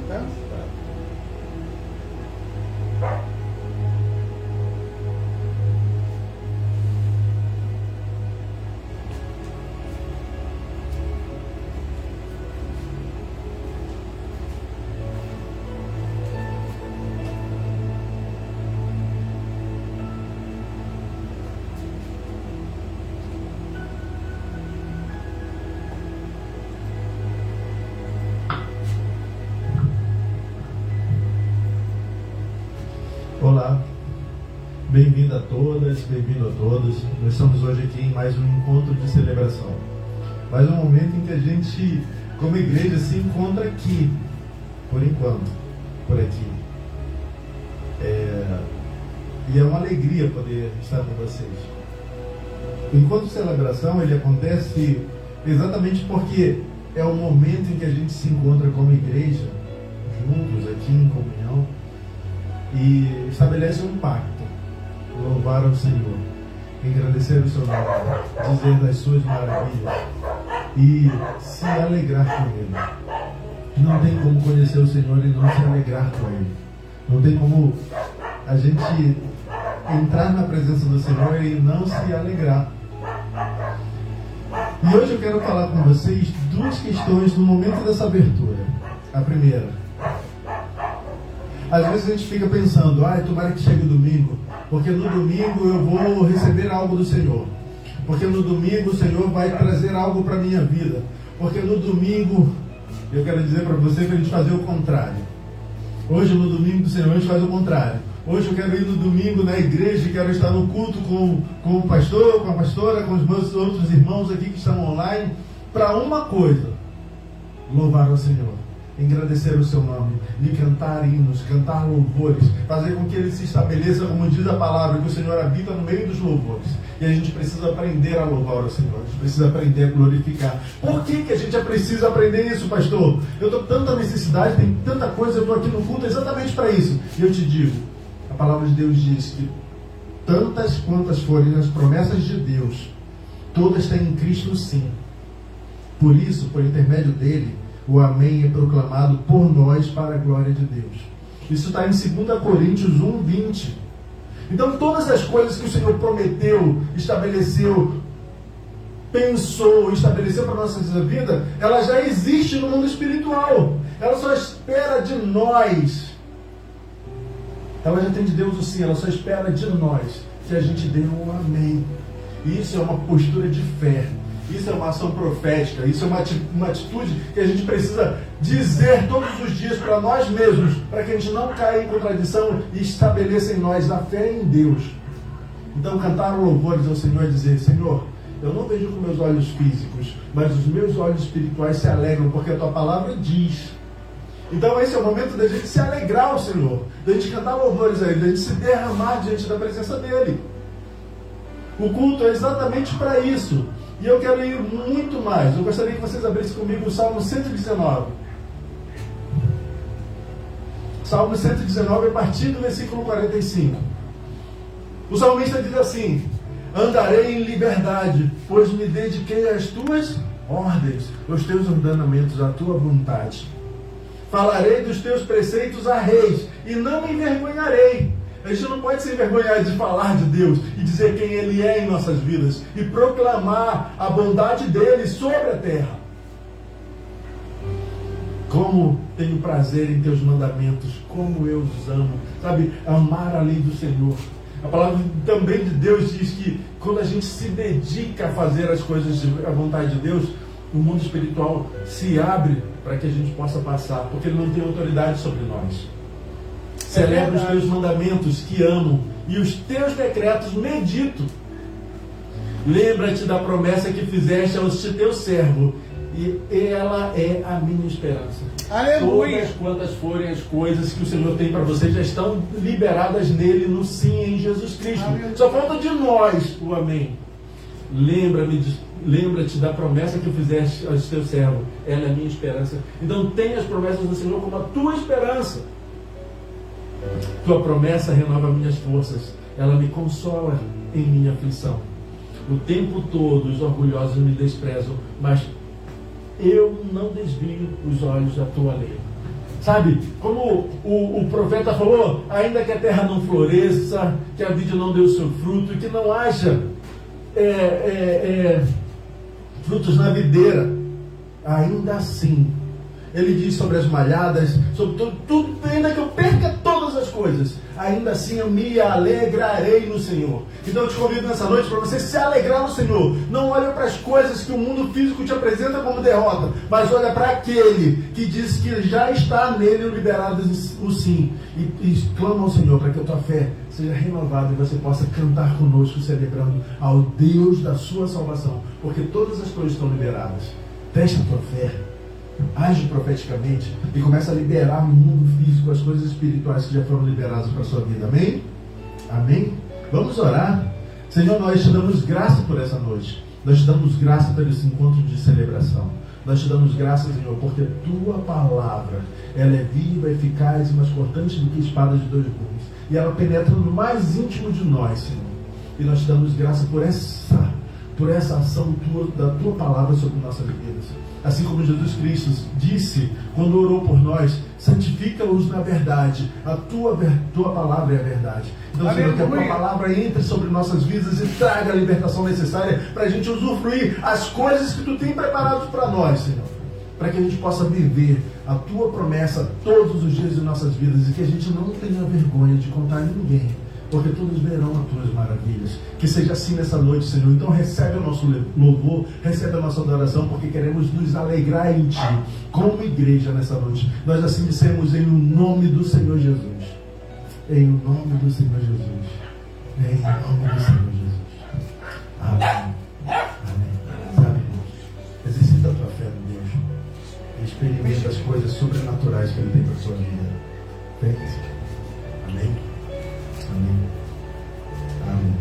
tá? Olá, bem-vindo a todas, bem-vindo a todos. Nós estamos hoje aqui em mais um encontro de celebração. Mais um momento em que a gente, como igreja, se encontra aqui, por enquanto, por aqui. E é uma alegria poder estar com vocês. O encontro de celebração, ele acontece exatamente porque é o momento em que a gente se encontra como igreja, juntos aqui em comunhão, e estabelece um pacto: louvar ao Senhor, engrandecer o seu nome, dizer das suas maravilhas e se alegrar com Ele. Não tem como conhecer o Senhor e não se alegrar com Ele. Não tem como a gente entrar na presença do Senhor e não se alegrar. E hoje eu quero falar com vocês duas questões no momento dessa abertura. A primeira: às vezes a gente fica pensando, tomara que chegue o domingo, porque no domingo eu vou receber algo do Senhor. Porque no domingo o Senhor vai trazer algo para a minha vida. Porque no domingo, eu quero dizer para você que a gente fazer o contrário. Hoje no domingo do Senhor a gente faz o contrário. Hoje eu quero ir no domingo na igreja, quero estar no culto com o pastor, com a pastora, com os meus outros irmãos aqui que estão online, para uma coisa: louvar ao Senhor, engrandecer o seu nome, lhe cantar hinos, cantar louvores, fazer com que ele se estabeleça, como diz a palavra, que o Senhor habita no meio dos louvores. E a gente precisa aprender a louvar o Senhor, a gente precisa aprender a glorificar. Por que a gente precisa aprender isso, pastor? Eu estou tanta necessidade, tem tanta coisa, eu estou aqui no culto exatamente para isso. E eu te digo, a palavra de Deus diz que tantas quantas forem as promessas de Deus, todas têm em Cristo sim. Por isso, por intermédio dele, o amém é proclamado por nós para a glória de Deus. Isso está em 2 Coríntios 1:20. Então todas as coisas que o Senhor prometeu, estabeleceu, pensou, estabeleceu para a nossa vida, ela já existe no mundo espiritual. Ela só espera de nós. Ela já tem de Deus o sim, ela só espera de nós que a gente dê um amém. E isso é uma postura de fé. Isso é uma ação profética, isso é uma atitude que a gente precisa dizer todos os dias para nós mesmos, para que a gente não caia em contradição e estabeleça em nós a fé em Deus. Então cantar louvores ao Senhor e dizer: Senhor, eu não vejo com meus olhos físicos, mas os meus olhos espirituais se alegram, porque a tua palavra diz. Então esse é o momento da gente se alegrar ao Senhor, da gente cantar louvores a Ele, da gente se derramar diante da presença dEle. O culto é exatamente para isso. E eu quero ir muito mais. Eu gostaria que vocês abrissem comigo o Salmo 119. Salmo 119, a partir do versículo 45. O salmista diz assim: andarei em liberdade, pois me dediquei às tuas ordens, aos teus ordenamentos, à tua vontade. Falarei dos teus preceitos a reis, e não me envergonharei. A gente não pode se envergonhar de falar de Deus e dizer quem Ele é em nossas vidas e proclamar a bondade dEle sobre a terra. Como tenho prazer em teus mandamentos, como eu os amo. Sabe, amar a lei do Senhor. A palavra também de Deus diz que quando a gente se dedica a fazer as coisas à vontade de Deus, o mundo espiritual se abre para que a gente possa passar, porque Ele não tem autoridade sobre nós. Celebro os teus mandamentos que amo, e os teus decretos medito. Lembra-te da promessa que fizeste aos teus servos, e ela é a minha esperança. Aleluia! Todas quantas forem as coisas que o Senhor tem para você, já estão liberadas nele, no sim, em Jesus Cristo. Aleluia. Só falta de nós o amém. Lembra-te da promessa que fizeste aos teus servos, ela é a minha esperança. Então tenha as promessas do Senhor como a tua esperança. Tua promessa renova minhas forças, ela me consola em minha aflição. O tempo todo os orgulhosos me desprezam, mas eu não desvio os olhos da tua lei. Sabe, como o profeta falou, ainda que a terra não floresça, que a vide não dê o seu fruto, que não haja frutos na videira, ainda assim, ele diz sobre as malhadas, sobre tudo, ainda que eu perca todas as coisas, ainda assim eu me alegrarei no Senhor. Então eu te convido nessa noite para você se alegrar no Senhor. Não olha para as coisas que o mundo físico te apresenta como derrota, mas olha para aquele que diz que já está nele liberado o sim, e clama ao Senhor para que a tua fé seja renovada e você possa cantar conosco, celebrando ao Deus da sua salvação, porque todas as coisas estão liberadas. Testa a tua fé, age profeticamente e começa a liberar no mundo físico as coisas espirituais que já foram liberadas para a sua vida. Amém? Amém? Vamos orar. Senhor, nós te damos graça por essa noite. Nós te damos graça por esse encontro de celebração. Nós te damos graça, Senhor, porque tua palavra, ela é viva, eficaz e mais cortante do que espada de dois gumes. E ela penetra no mais íntimo de nós, Senhor. E nós te damos graça por essa ação da tua palavra sobre nossas vidas. Assim como Jesus Cristo disse, quando orou por nós, santifica-os na verdade. A tua palavra é a verdade. Então, Senhor, que a tua palavra entre sobre nossas vidas e traga a libertação necessária para a gente usufruir as coisas que tu tem preparado para nós, Senhor. Para que a gente possa viver a tua promessa todos os dias de nossas vidas e que a gente não tenha vergonha de contar a ninguém, porque todos verão as tuas maravilhas. Que seja assim nessa noite, Senhor. Então recebe o nosso louvor, recebe a nossa adoração, porque queremos nos alegrar em Ti, como igreja nessa noite. Nós assim dissemos em nome do Senhor Jesus. Em nome do Senhor Jesus. Em nome do Senhor Jesus. Amém. Amém. Sabe, irmão, exercita a tua fé no Deus. Experimenta as coisas sobrenaturais que Ele tem para a sua vida. Pense. Amém. Amém. Amém.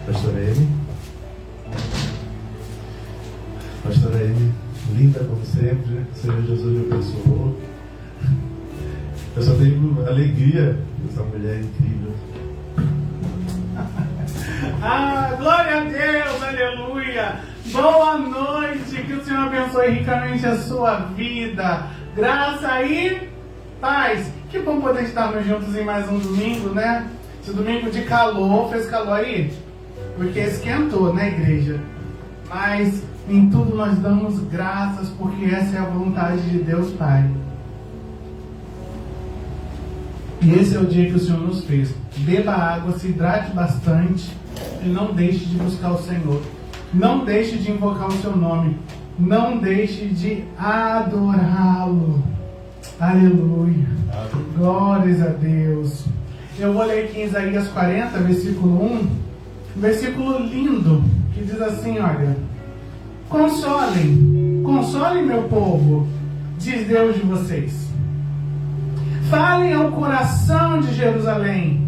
Pastora Amy. Pastora Amy, linda como sempre. Senhor Jesus me abençoou. Eu só tenho alegria dessa mulher incrível. Glória a Deus, aleluia. Boa noite, que o Senhor abençoe ricamente a sua vida. Graça e paz. Que bom poder estarmos juntos em mais um domingo, né? Esse domingo de calor, fez calor aí? Porque esquentou, né, igreja? Mas em tudo nós damos graças, porque essa é a vontade de Deus Pai. E esse é o dia que o Senhor nos fez. Beba água, se hidrate bastante e não deixe de buscar o Senhor. Não deixe de invocar o seu nome. Não deixe de adorá-lo. Aleluia. Glórias a Deus. Eu vou ler aqui em Isaías 40, versículo 1. Um versículo lindo, que diz assim, olha: consolem meu povo, diz Deus de vocês. Falem ao coração de Jerusalém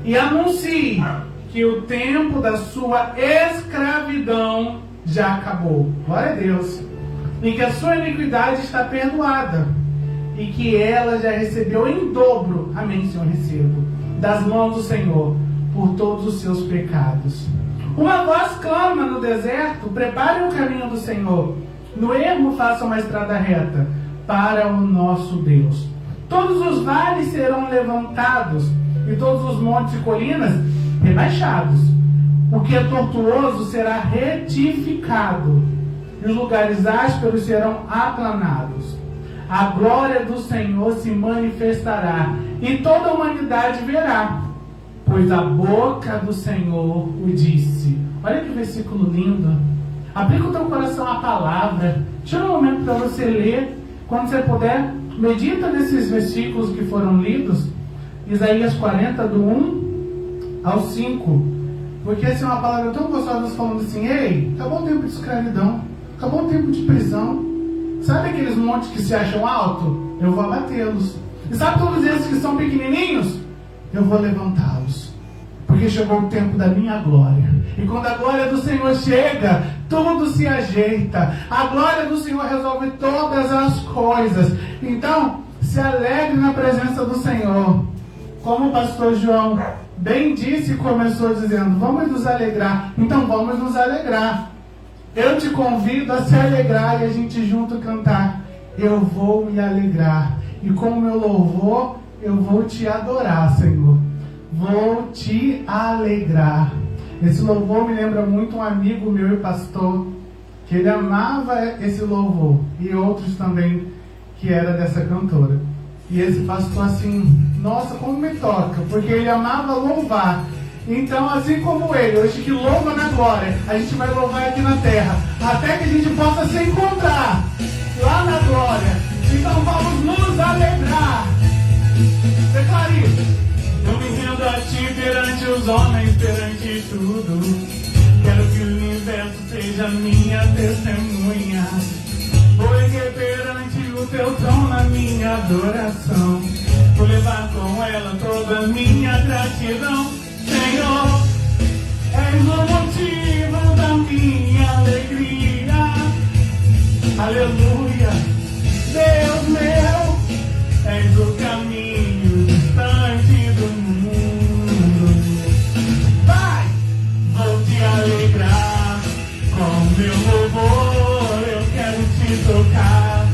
e anunciem que o tempo da sua escravidão já acabou. Glória a Deus. E que a sua iniquidade está perdoada. E que ela já recebeu em dobro, amém, Senhor, recebo, das mãos do Senhor, por todos os seus pecados. Uma voz clama no deserto: preparem o caminho do Senhor. No ermo façam uma estrada reta para o nosso Deus. Todos os vales serão levantados e todos os montes e colinas rebaixados. O que é tortuoso será retificado e os lugares ásperos serão aplanados. A glória do Senhor se manifestará e toda a humanidade verá, pois a boca do Senhor o disse. Olha que versículo lindo. Aplica o teu coração à palavra. Tira um momento para você ler. Quando você puder, medita nesses versículos que foram lidos. Isaías 40, do 1 ao 5. Porque essa é uma palavra tão gostosa, falando assim: ei, acabou o tempo de escravidão, acabou o tempo de prisão. Sabe aqueles montes que se acham alto? Eu vou abatê-los. E sabe todos esses que são pequenininhos? Eu vou levantá-los. Porque chegou o tempo da minha glória. E quando a glória do Senhor chega, tudo se ajeita. A glória do Senhor resolve todas as coisas. Então, se alegre na presença do Senhor. Como o pastor João bem disse e começou dizendo: vamos nos alegrar. Então vamos nos alegrar. Eu te convido a se alegrar e a gente junto cantar: eu vou me alegrar, E com o meu louvor eu vou te adorar, Senhor. Vou te alegrar. Esse louvor me lembra muito um amigo meu e pastor, que ele amava esse louvor. E outros também que era dessa cantora. E esse pastor assim, nossa, como me toca, porque ele amava louvar. Então, assim como ele, hoje que louva na glória, a gente vai louvar aqui na terra, até que a gente possa se encontrar lá na glória. Então vamos nos alegrar. Declare isso. Eu me rendo a ti perante os homens, perante tudo. Quero que o universo seja minha testemunha. Vou erguer perante o teu trono a minha adoração. Vou levar com ela toda a minha gratidão. Senhor, és o motivo da minha alegria. Aleluia. Deus meu, és o caminho distante do mundo. Vai! Vou te alegrar com meu louvor. Eu quero te tocar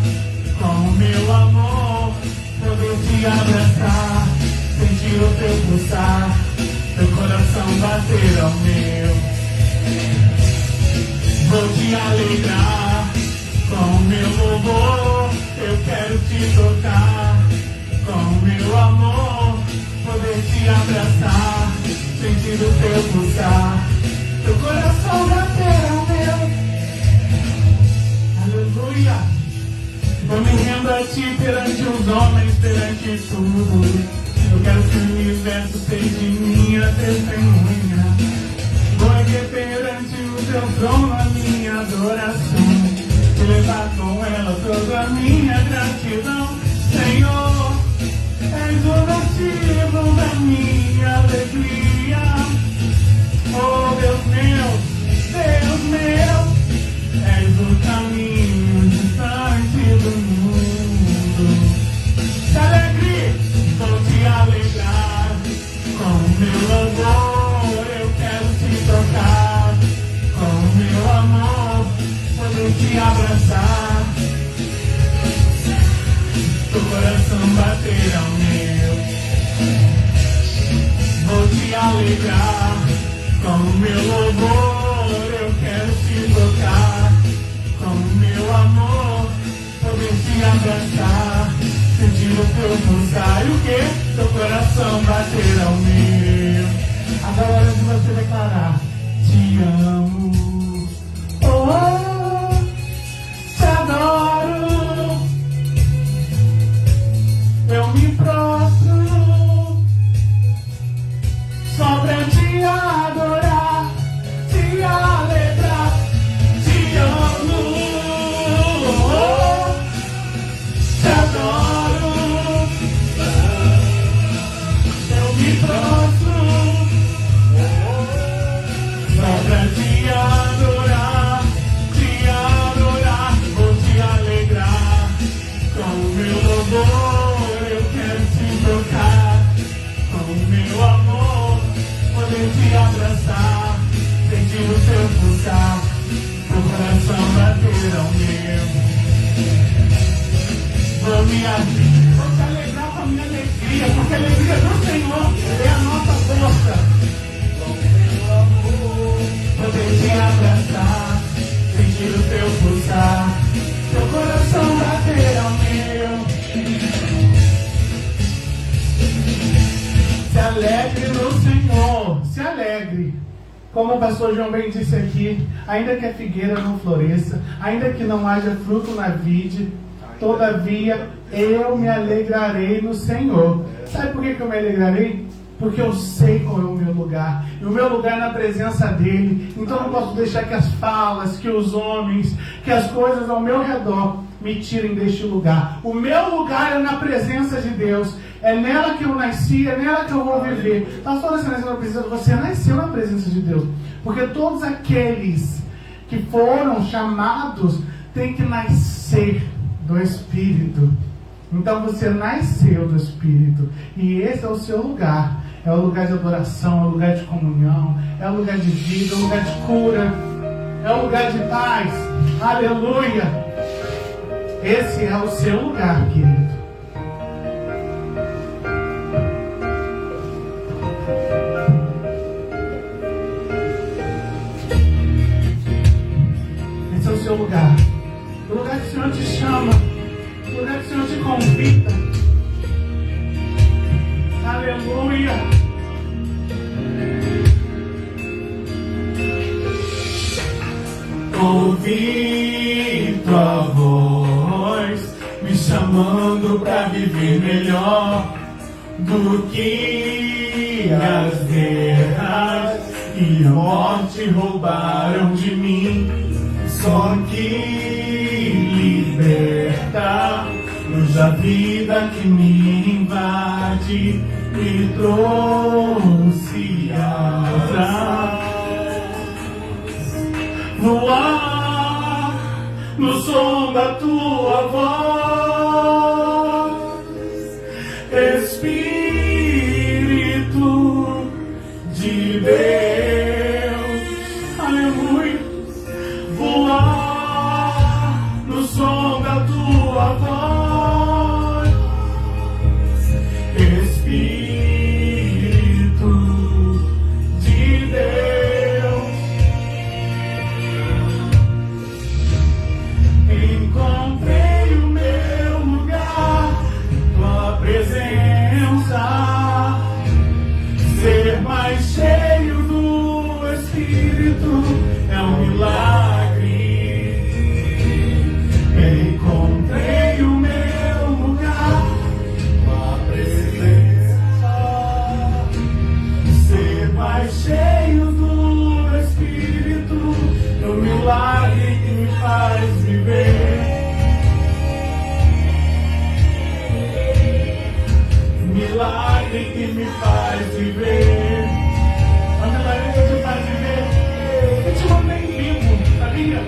com meu amor. Poder te abraçar, sentir o teu pulsar, teu coração bater ao meu. Vou te alegrar com meu louvor. Eu quero te tocar com meu amor. Poder te abraçar, sentir o teu pulsar, teu coração bater ao meu. Aleluia. Eu me rendo a ti perante os homens, perante tudo. Eu quero que o universo seja minha testemunha. Vou erguer perante o teu trono a minha adoração. E levar com ela toda a minha gratidão. Senhor, és o motivo da minha alegria. Oh Deus meu, és o caminho distante do mundo. Se alegre, vou te alegrar com meu louvor. Eu quero te tocar com meu amor. Poder te abraçar, teu coração bater ao meu. Vou te alegrar com meu louvor. Eu quero te tocar com meu amor. Poder te abraçar, sentir o teu pulsar. E o que? Teu coração bater ao meu. Agora é hora de você declarar: te amo. Oh, te adoro. Eu me prostro só pra te adorar, te alegrar. Te amo. Oh, te adoro. Eu me prostro só pra te adorar, te adorar. Vou te alegrar com meu louvor. Eu quero te tocar com meu amor. Poder te abraçar, sentir o teu pulsar, teu coração bater ao meu. Vou te alegrar com a minha alegria, porque a alegria do Senhor é a nossa força. Com meu amor, poder te abraçar, sentir o teu pulsar, teu coração bater ao meu. Se alegre no Senhor, se alegre. Como o pastor João bem disse aqui, ainda que a figueira não floresça, ainda que não haja fruto na vide, todavia eu me alegrarei no Senhor. Sabe por que eu me alegrarei? Porque eu sei qual é o meu lugar. E o meu lugar é na presença dele. Então eu não posso deixar que as falas, que os homens, que as coisas ao meu redor me tirem deste lugar. O meu lugar é na presença de Deus. É nela que eu nasci, é nela que eu vou viver. Pastor, você nasceu na presença de Deus. Porque todos aqueles que foram chamados têm que nascer do Espírito. Então você nasceu do Espírito. E esse é o seu lugar. É o lugar de adoração, é o lugar de comunhão, é o lugar de vida, é o lugar de cura, é o lugar de paz. Aleluia! Esse é o seu lugar, querido. Aleluia. Ouvi tua voz me chamando pra viver melhor do que as guerras e a morte roubaram de mim. Só que liberta, hoje a vida que me invade me trouxe asas. Voar no som da tua voz, Espírito de Deus, aleluia. Voar no som da tua voz, Espírito de Deus. Encontrei o meu lugar, tua presença. Ser mais cheio do Espírito é um milagre. Encontrei o meu lugar, tua presença. Ser mais cheio do Espírito é um milagre que me faz viver. Milagre que me faz viver. A milagre que te faz viver. Eu te mantém vivo, sabia?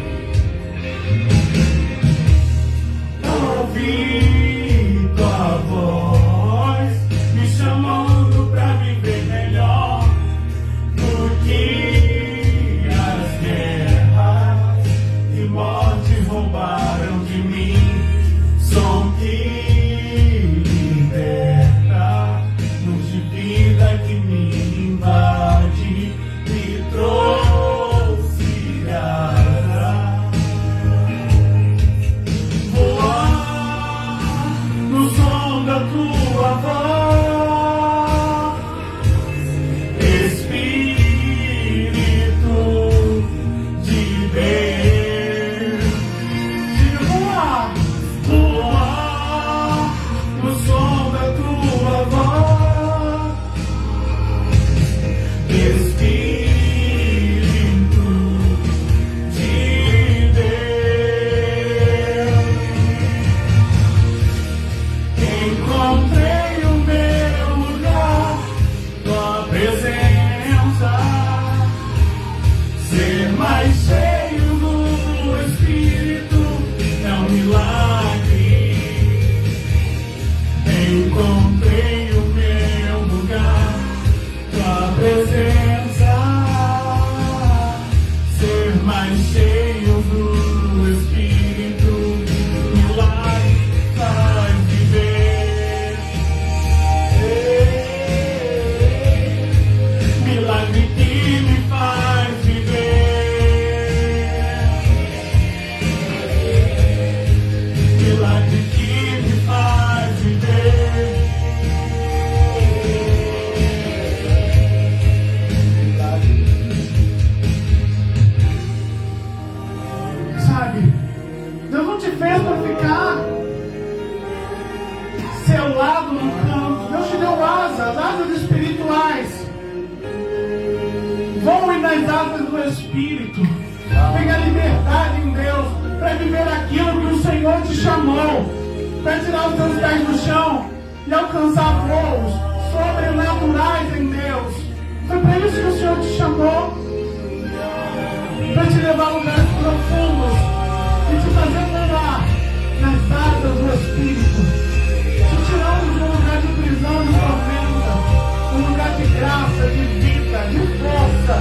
Ouvi tua voz me chamando pra viver melhor do que as guerras e morte roubaram de mim. Som que liberta, luz de vida que me invade, me trouxe asas. Voar no som da tua voz, Espírito de Deus. Diga voar, voar no som da tua voz, Espírito de Deus. Encontrei o meu lugar, tua presença. Ser mais cheio do Espírito é um milagre. Encontrei o meu lugar, tua presença. Ser mais cheio do Espírito, milagre faz viver. Milagre que me faz viver. Milagre que me faz viver. Sabe, Deus não te fez para ficar selado no canto. Deus te deu asas, asas espirituais. Voe nas asas do Espírito. Tenha liberdade em Deus para viver aquilo que o Senhor te chamou, para tirar os teus pés do chão e alcançar voos sobrenaturais em Deus. Foi para isso que o Senhor te chamou, para te levar a lugares profundos e te fazer voar nas asas do Espírito, te tirando de um lugar de prisão, de tormenta, um lugar de graça, de vida, de força.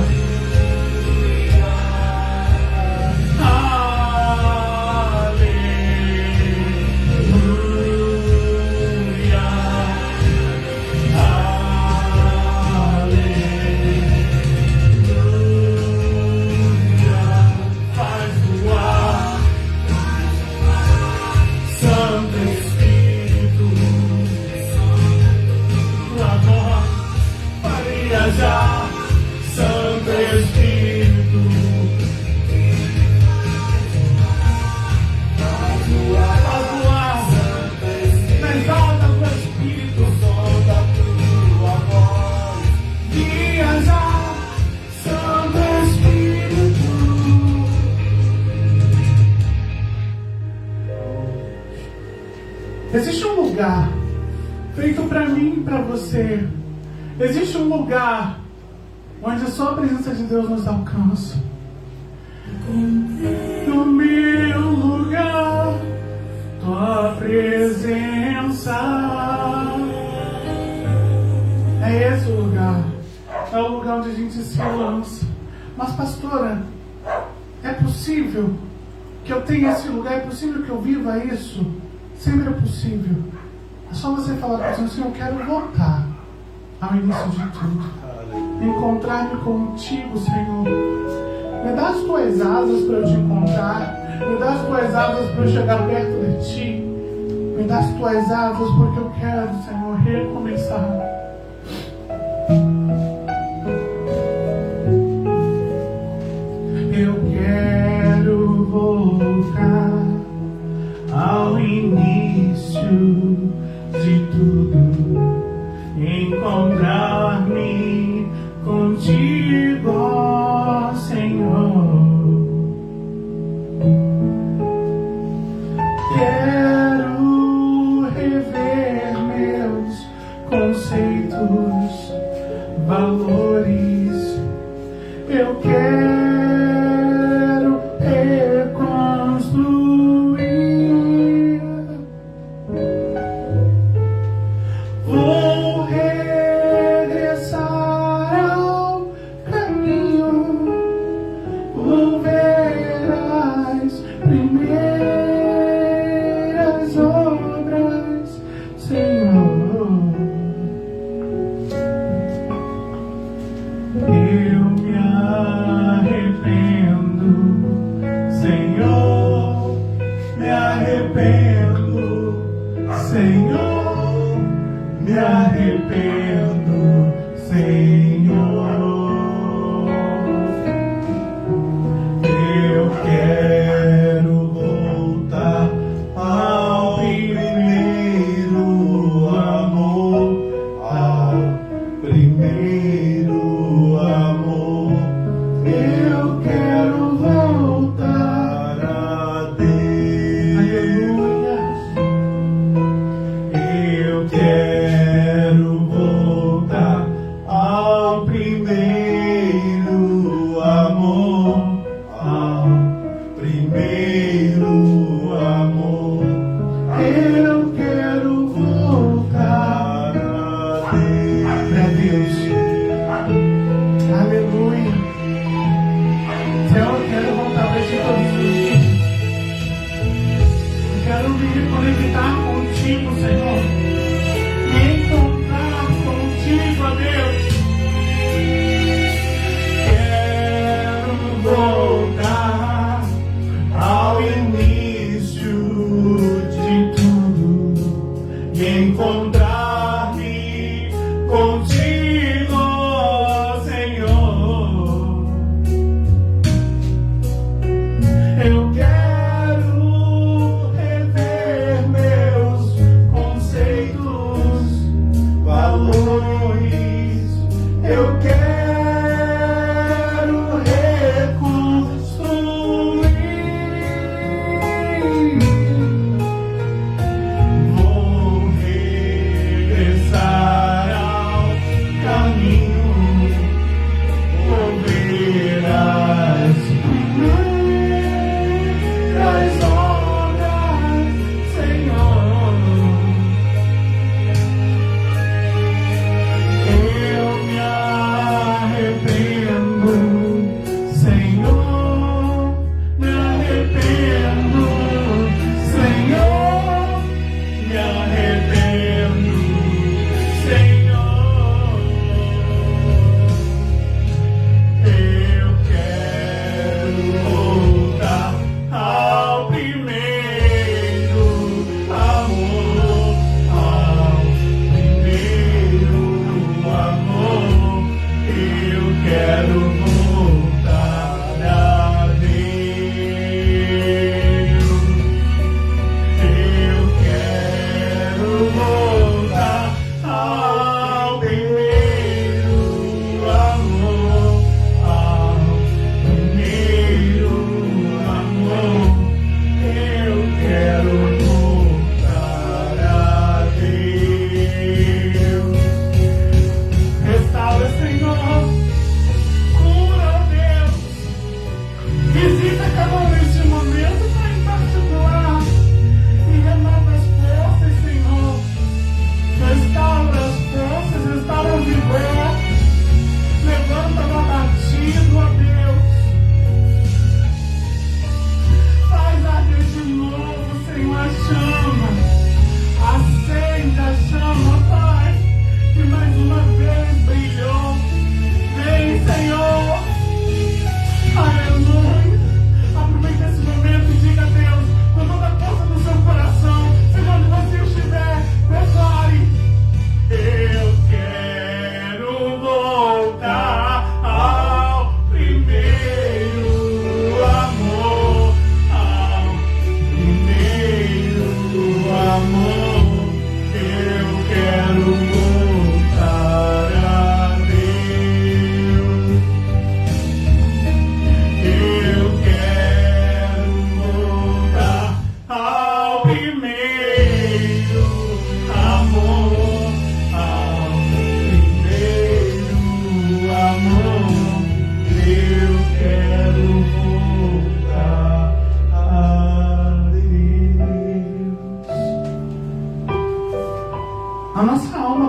Faz voar, Santo Espírito. Existe um lugar feito para mim e para você. Existe um lugar onde só a presença de Deus nos alcança. No meu lugar, tua presença. É esse o lugar. É o lugar onde a gente se lança. Mas, pastora, é possível que eu tenha esse lugar? É possível que eu viva isso? Sempre é possível. É só você falar para o Senhor: Senhor, eu quero voltar ao início de tudo. Encontrar-me contigo, Senhor. Me dá as tuas asas para eu te encontrar. Me dá as tuas asas para eu chegar perto de ti. Me dá as tuas asas porque eu quero, Senhor, recomeçar. Eu quero voltar ao início de tudo, encontrar-me contigo, ó Senhor. Quero rever meus conceitos, valores. Eu quero reconstruir. Vou regressar ao caminho. Vou ver as primeiras obras, Senhor. Eu me arrependo, Senhor, me arrependo, Senhor, me arrependo, Senhor. Eu quero voltar ao primeiro amor, ao primeiro amor. Eu quero voltar a Deus. Aleluia. Eu quero voltar ao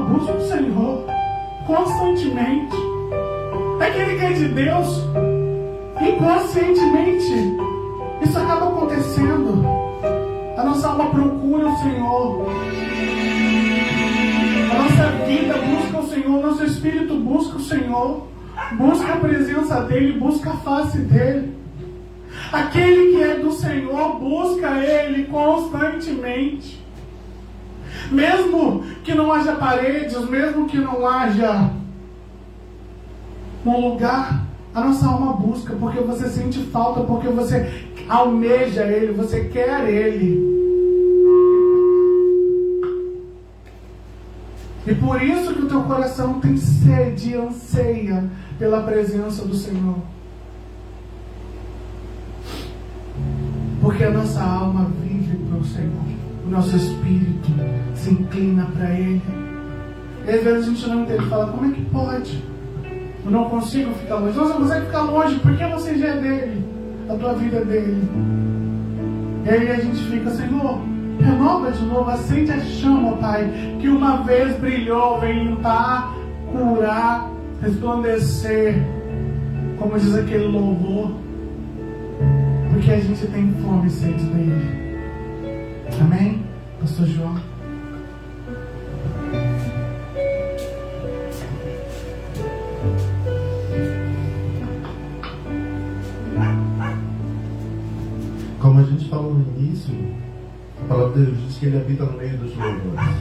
busca o Senhor constantemente. Aquele que é de Deus, inconscientemente, isso acaba acontecendo. A nossa alma procura o Senhor. A nossa vida busca o Senhor. Nosso espírito busca o Senhor. Busca a presença dEle, busca a face dEle. Aquele que é do Senhor busca Ele constantemente. Mesmo que não haja paredes, mesmo que não haja um lugar, a nossa alma busca, porque você sente falta, porque você almeja Ele, você quer Ele. E por isso que o teu coração tem sede e anseia pela presença do Senhor. Porque a nossa alma vive para o Senhor. O nosso espírito se inclina para Ele. E às vezes a gente não entende, fala, como é que pode? Eu não consigo ficar longe. Não, você consegue ficar longe porque você já é dele. A tua vida é dele. E aí a gente fica, Senhor, renova de novo, acende a chama, Pai, que uma vez brilhou, vem limpar, curar, resplandecer, como diz aquele louvor, porque a gente tem fome e sede dele. Amém? Pastor João. Como a gente falou no início, a palavra de Deus diz que Ele habita no meio dos louvores.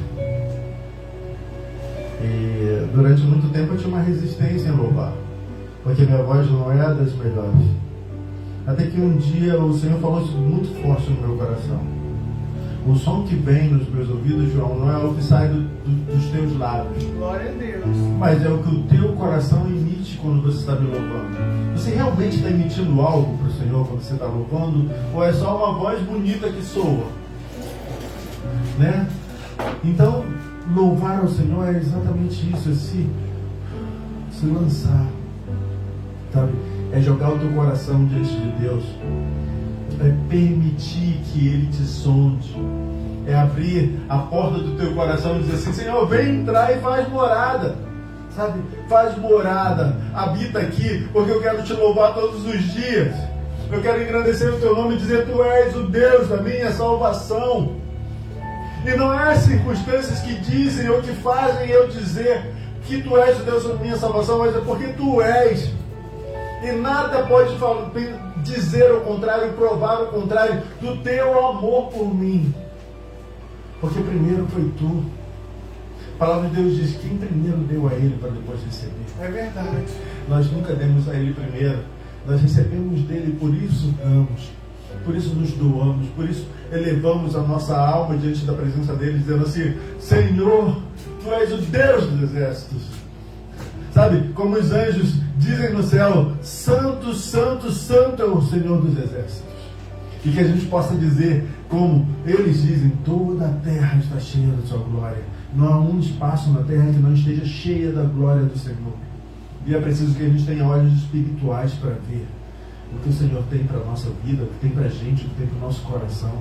E durante muito tempo eu tinha uma resistência em louvar, porque minha voz não é das melhores. Até que um dia o Senhor falou isso muito forte no meu coração. O som que vem nos meus ouvidos, João, não é o que sai dos teus lábios. Glória a Deus. Mas é o que o teu coração emite quando você está me louvando. Você realmente está emitindo algo para o Senhor quando você está louvando? Ou é só uma voz bonita que soa? Né? Então, louvar ao Senhor é exatamente isso, é se lançar, sabe? É jogar o teu coração diante de Deus, é permitir que Ele te sonde, é abrir a porta do teu coração e dizer assim, Senhor, vem entrar e faz morada, sabe? Faz morada, habita aqui, porque eu quero te louvar todos os dias, eu quero engrandecer o teu nome e dizer, tu és o Deus da minha salvação. E não é as circunstâncias que dizem ou que fazem eu dizer que tu és o Deus da minha salvação, mas é porque tu és. E nada pode dizer o contrário, provar o contrário do teu amor por mim. Porque primeiro foi tu. A palavra de Deus diz, quem primeiro deu a Ele para depois receber. É verdade. Nós nunca demos a Ele primeiro. Nós recebemos dele, por isso damos. Por isso nos doamos. Por isso elevamos a nossa alma diante da presença dele, dizendo assim, Senhor, tu és o Deus dos exércitos. Sabe, como os anjos dizem no céu, Santo, Santo, Santo é o Senhor dos exércitos. E que a gente possa dizer, como eles dizem, toda a terra está cheia da sua glória. Não há um espaço na terra que não esteja cheia da glória do Senhor. E é preciso que a gente tenha olhos espirituais para ver o que o Senhor tem para a nossa vida, o que tem para a gente, o que tem para o nosso coração.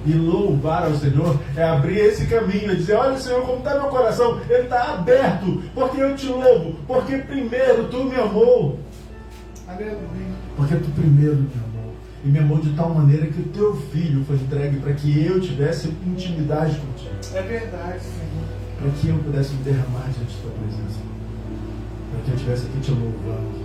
E louvar ao Senhor é abrir esse caminho, é dizer, olha Senhor, como está meu coração, ele está aberto, porque eu te louvo, porque primeiro tu me amou. Aleluia. Porque tu primeiro me amou. E me amou de tal maneira que o teu filho foi entregue para que eu tivesse intimidade contigo. É verdade, Senhor. Para que eu pudesse me derramar diante da tua presença. Para que eu estivesse aqui te louvando.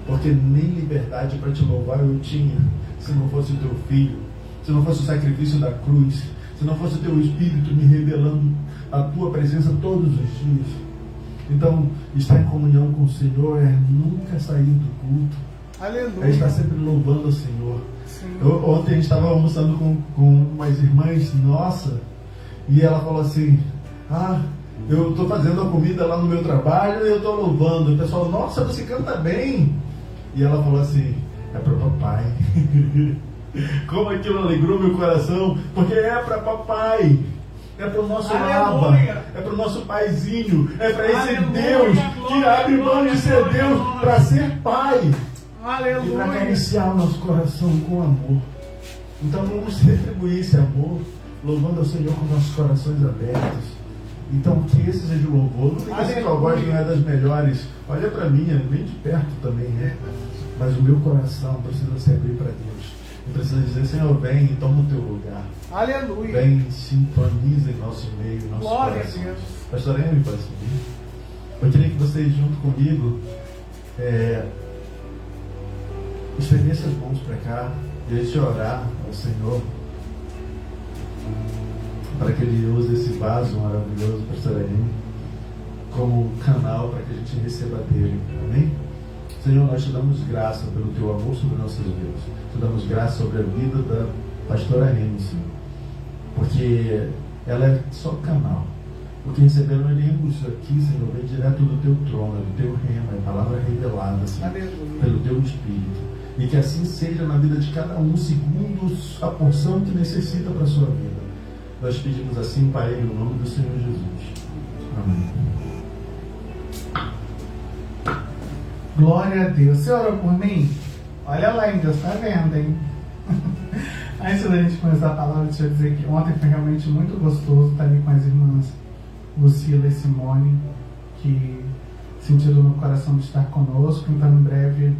Porque nem liberdade para te louvar eu tinha, se não fosse o teu filho, se não fosse o sacrifício da cruz, se não fosse o teu Espírito me revelando a tua presença todos os dias. Então, estar em comunhão com o Senhor é nunca sair do culto. Aleluia. É estar sempre louvando o Senhor. Ontem a gente estava almoçando com umas irmãs nossa, e ela falou assim, eu estou fazendo a comida lá no meu trabalho e eu estou louvando. E o pessoal, nossa, você canta bem. E ela falou assim, é para papai. Como aquilo alegrou meu coração, porque é para papai, é para o nosso Abba, é para o nosso paizinho, é para esse Deus que abre mão de ser Deus para ser pai. Aleluia. E para acariciar o nosso coração com amor. Então vamos retribuir esse amor, louvando ao Senhor com nossos corações abertos, Então, que esse seja o louvor. Não sei se a tua voz não é das melhores. Olha para mim, vem de perto também, né? Mas o meu coração precisa se abrir para Deus. E precisa dizer, Senhor, vem e toma o teu lugar. Aleluia. Vem, sintoniza em nosso meio, em nosso Glória coração. a Deus. Pastor Henry, pode subir. Eu queria que vocês, junto comigo, estendessem as mãos para cá e a gente orar ao Senhor para que Ele use esse vaso maravilhoso, Pastor Henry, como canal para que a gente receba dele. Amém? Senhor, nós te damos graça pelo teu amor sobre nossas vidas. Te damos graça sobre a vida da pastora Remy, Senhor. Porque ela é só canal. O que receberemos aqui, Senhor, vem direto do teu trono, do teu rema, é palavra revelada, Senhor, pelo teu Espírito. E que assim seja na vida de cada um, segundo a porção que necessita para a sua vida. Nós pedimos assim, Pai, no nome do Senhor Jesus. Amém. Glória a Deus. Você orou por mim? Olha lá, hein? Deus está vendo, hein? Antes da gente começar a palavra, deixa eu dizer que ontem foi realmente muito gostoso estar ali com as irmãs Lucila e Simone, que sentiram no coração de estar conosco. Então, em breve,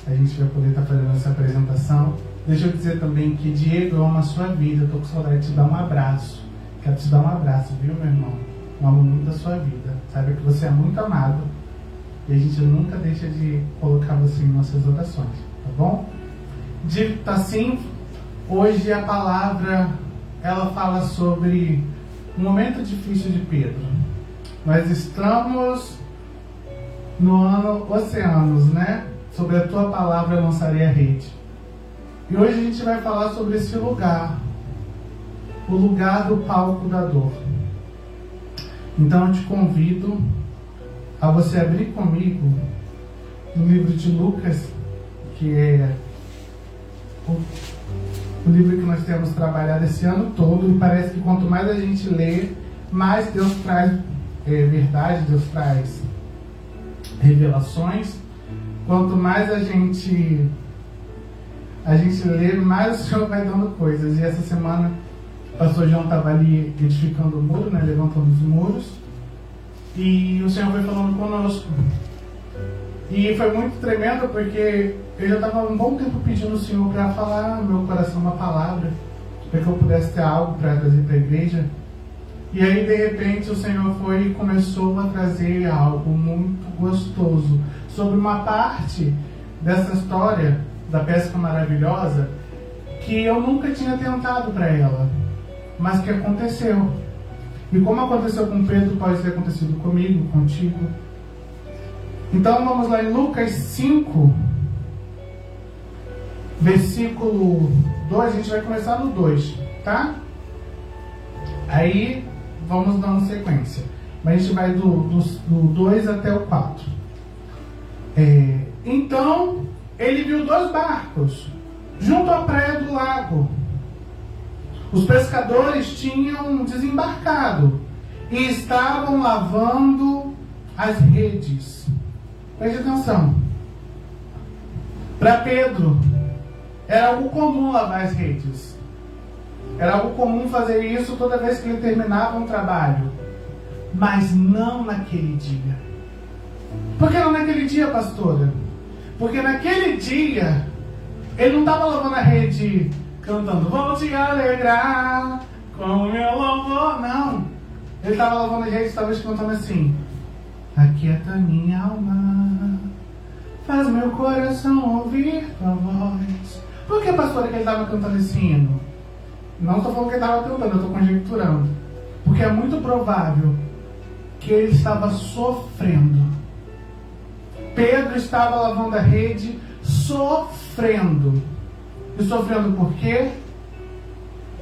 a gente vai poder estar fazendo essa apresentação. Deixa eu dizer também que Diego, eu amo a sua vida. Eu estou com saudade de te dar um abraço. Quero te dar um abraço, viu, meu irmão? Eu amo muito a sua vida. Saiba que você é muito amado. E a gente nunca deixa de colocar você em nossas orações, tá bom? Dito assim, hoje a palavra, ela fala sobre um momento difícil de Pedro. Nós estamos no ano Oceanos, né? Sobre a tua palavra eu lançarei a rede. E hoje a gente vai falar sobre esse lugar, o lugar do palco da dor. Então eu te convido a você abrir comigo no livro de Lucas, que é o livro que nós temos trabalhado esse ano todo, e parece que quanto mais a gente lê, mais Deus traz verdade, Deus traz revelações. Quanto mais a gente lê, mais o Senhor vai dando coisas. E essa semana o pastor João estava ali edificando o muro, né, levantando os muros. E o Senhor foi falando conosco. E foi muito tremendo, porque eu já estava um bom tempo pedindo ao Senhor para falar no meu coração uma palavra, para que eu pudesse ter algo para trazer para a igreja. E aí, de repente, o Senhor foi e começou a trazer algo muito gostoso sobre uma parte dessa história da pesca maravilhosa que eu nunca tinha tentado para ela, mas que aconteceu. E como aconteceu com Pedro, pode ter acontecido comigo, contigo. Então vamos lá em Lucas 5, versículo 2, a gente vai começar no 2, tá? Aí vamos dando sequência. Mas a gente vai do 2 até o 4. Então ele viu 2 barcos junto à praia do lago. Os pescadores tinham desembarcado e estavam lavando as redes. Preste atenção. Para Pedro, era algo comum lavar as redes. Era algo comum fazer isso toda vez que ele terminava um trabalho. Mas não naquele dia. Por que não naquele dia, pastora? Porque naquele dia, ele não estava lavando a rede cantando, vou te alegrar com o meu louvor. Não. Ele estava lavando a rede, talvez cantando assim, aquieta minha alma, faz meu coração ouvir tua voz. Por que, pastora, que ele estava cantando esse hino? Não estou falando que ele estava cantando, eu estou conjecturando. Porque é muito provável que ele estava sofrendo. Pedro estava lavando a rede, sofrendo. E sofrendo por quê?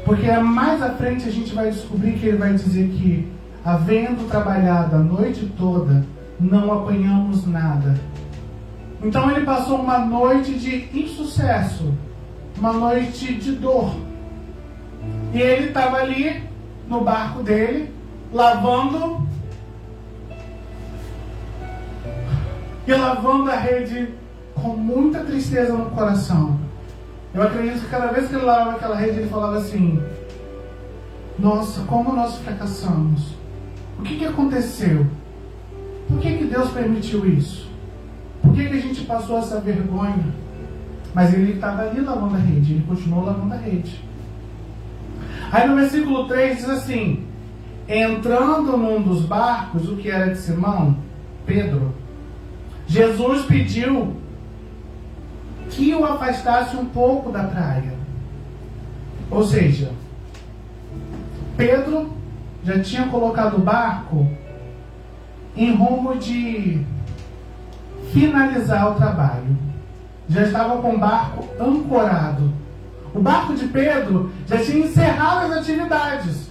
Porque mais à frente a gente vai descobrir que ele vai dizer que, havendo trabalhado a noite toda, não apanhamos nada. Então ele passou uma noite de insucesso, uma noite de dor. E ele estava ali no barco dele, lavando a rede com muita tristeza no coração. Eu acredito que cada vez que ele lavava aquela rede, ele falava assim, nossa, como nós fracassamos. O que aconteceu? Por que Deus permitiu isso? Por que a gente passou essa vergonha? Mas ele estava ali lavando a rede, ele continuou lavando a rede. Aí no versículo 3 diz assim: entrando num dos barcos, o que era de Simão, Pedro, Jesus pediu que o afastasse um pouco da praia. Ou seja, Pedro já tinha colocado o barco em rumo de finalizar o trabalho. Já estava com o barco ancorado. O barco de Pedro já tinha encerrado as atividades.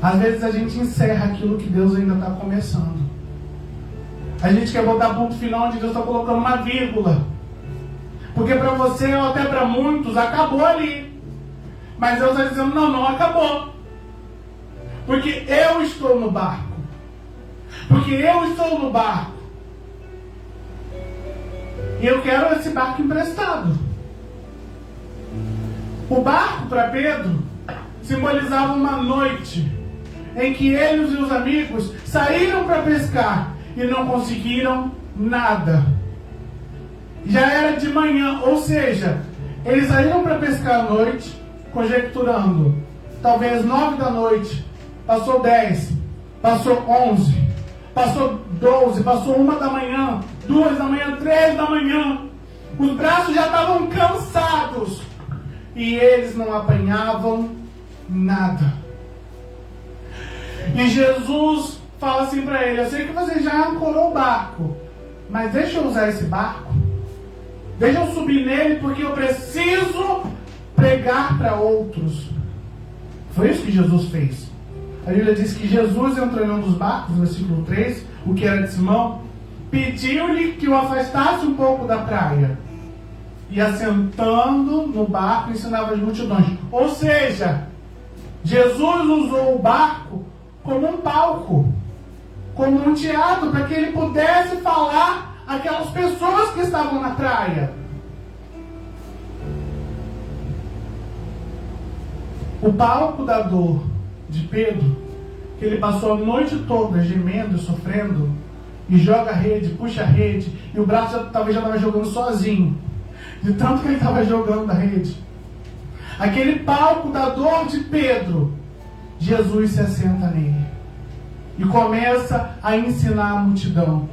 Às vezes a gente encerra aquilo que Deus ainda está começando. A gente quer botar ponto final onde Deus está colocando uma vírgula. Porque para você, ou até para muitos, acabou ali. Mas Deus está dizendo, não acabou. Porque eu estou no barco. Porque eu estou no barco. E eu quero esse barco emprestado. O barco para Pedro simbolizava uma noite em que eles e os amigos saíram para pescar e não conseguiram nada. Já era de manhã, ou seja, eles saíram para pescar à noite, conjecturando, talvez 9 da noite, passou 10, passou 11, passou 12, passou 1 da manhã, 2 da manhã, 3 da manhã. Os braços já estavam cansados e eles não apanhavam nada. E Jesus fala assim para ele: eu sei que você já ancorou o barco, mas deixa eu usar esse barco, deixa eu subir nele, porque eu preciso pregar para outros. Foi isso que Jesus fez. A Bíblia diz que Jesus entrou em um dos barcos, no versículo 3, o que era de Simão, pediu-lhe que o afastasse um pouco da praia. E assentando no barco ensinava as multidões. Ou seja, Jesus usou o barco como um palco, como um teatro, para que ele pudesse falar àquelas pessoas que estavam na praia. O palco da dor de Pedro, que ele passou a noite toda gemendo e sofrendo, e joga a rede, puxa a rede, e o braço talvez já estava jogando sozinho, de tanto que ele estava jogando da rede. Aquele palco da dor de Pedro, Jesus se assenta nele e começa a ensinar a multidão.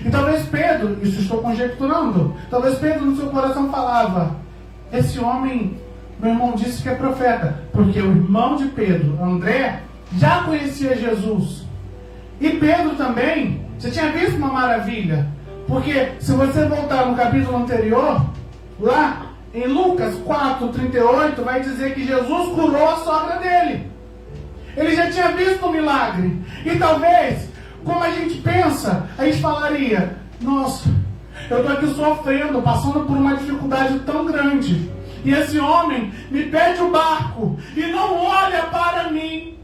E talvez Pedro, isso estou conjecturando, talvez Pedro no seu coração falava: esse homem, meu irmão disse que é profeta, porque o irmão de Pedro, André, já conhecia Jesus. E Pedro também, você tinha visto uma maravilha, porque se você voltar no capítulo anterior, lá em Lucas 4:38, vai dizer que Jesus curou a sogra dele. Ele já tinha visto um milagre. E talvez, como a gente pensa, a gente falaria: nossa, eu estou aqui sofrendo, passando por uma dificuldade tão grande, e esse homem me pede o barco e não olha para mim.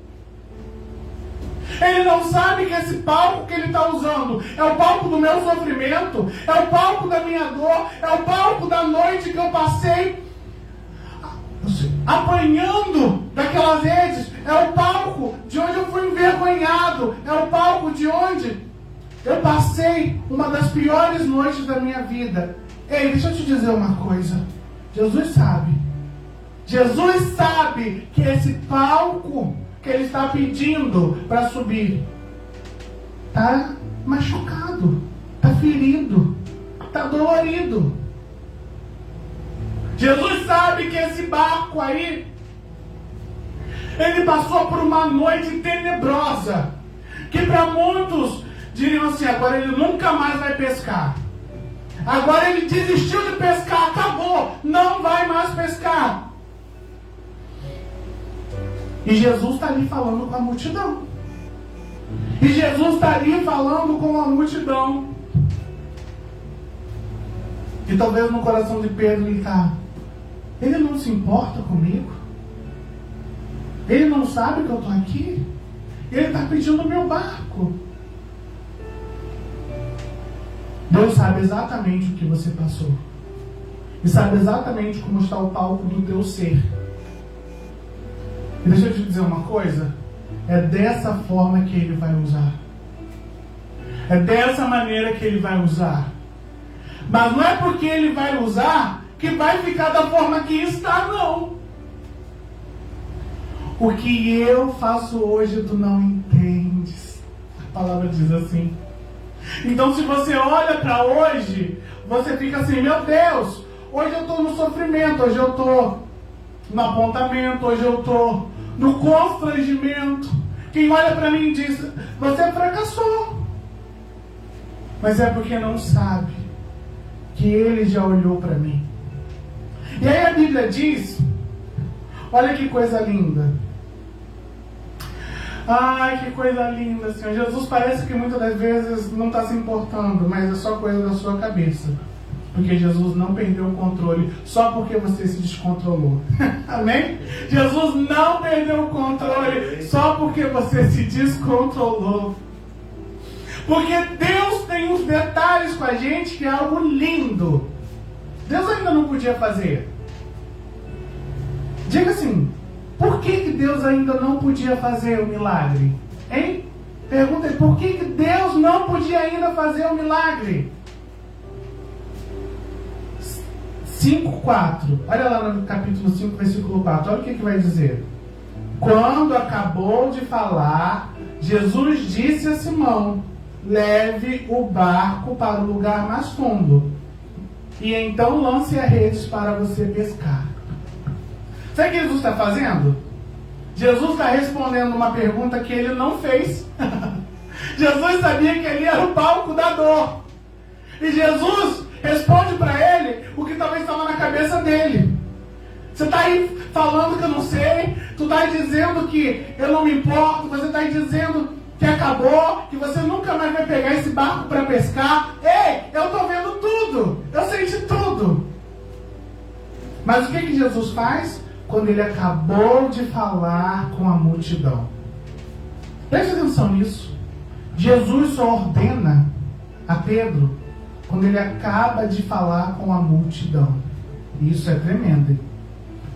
Ele não sabe que esse palco que ele está usando é o palco do meu sofrimento, é o palco da minha dor, é o palco da noite que eu passei apanhando daquelas redes, é o palco de onde eu fui envergonhado, é o palco de onde eu passei uma das piores noites da minha vida. Ei, deixa eu te dizer uma coisa. Jesus sabe que esse palco que ele está pedindo para subir está machucado, está ferido, está dolorido. Jesus sabe que esse barco aí, ele passou por uma noite tenebrosa, que para muitos diriam assim: agora ele nunca mais vai pescar, agora ele desistiu de pescar, acabou, não vai mais pescar. E Jesus está ali falando com a multidão. E Jesus está ali falando com a multidão. E talvez no coração de Pedro ele não se importa comigo. Ele não sabe que eu estou aqui. Ele está pedindo o meu barco. Deus sabe exatamente o que você passou. E sabe exatamente como está o palco do teu ser. E deixa eu te dizer uma coisa. É dessa forma que Ele vai usar. É dessa maneira que Ele vai usar. Mas não é porque Ele vai usar que vai ficar da forma que está, não. O que eu faço hoje tu não entendes. A palavra diz assim. Então se você olha para hoje, você fica assim, meu Deus, hoje eu estou no sofrimento, hoje eu estou no apontamento, hoje eu estou no constrangimento. Quem olha para mim diz, você fracassou. Mas é porque não sabe que Ele já olhou para mim. E aí a Bíblia diz, olha que coisa linda. Ai, que coisa linda, Senhor. Jesus parece que muitas das vezes não está se importando, mas é só coisa da sua cabeça. Porque Jesus não perdeu o controle só porque você se descontrolou. Amém? Jesus não perdeu o controle só porque você se descontrolou. Porque Deus tem uns detalhes com a gente que é algo lindo. Deus ainda não podia fazer. Diga assim, por que Deus ainda não podia fazer o milagre? Hein? Pergunta aí, por que Deus não podia ainda fazer o milagre? 5:4. Olha lá no capítulo 5, versículo 4. Olha o que vai dizer. Quando acabou de falar, Jesus disse a Simão, leve o barco para o lugar mais fundo e então lance as redes para você pescar. Sabe o que Jesus está fazendo? Jesus está respondendo uma pergunta que ele não fez. Jesus sabia que ele era o palco da dor. E Jesus responde para ele o que talvez estava na cabeça dele. Você está aí falando que eu não sei, tu está aí dizendo que eu não me importo, você está aí dizendo que acabou, que você nunca mais vai pegar esse barco para pescar. Ei, eu estou vendo tudo, eu senti tudo. Mas o que Jesus faz? Quando ele acabou de falar com a multidão. Preste atenção nisso. Jesus só ordena a Pedro quando ele acaba de falar com a multidão. E isso é tremendo.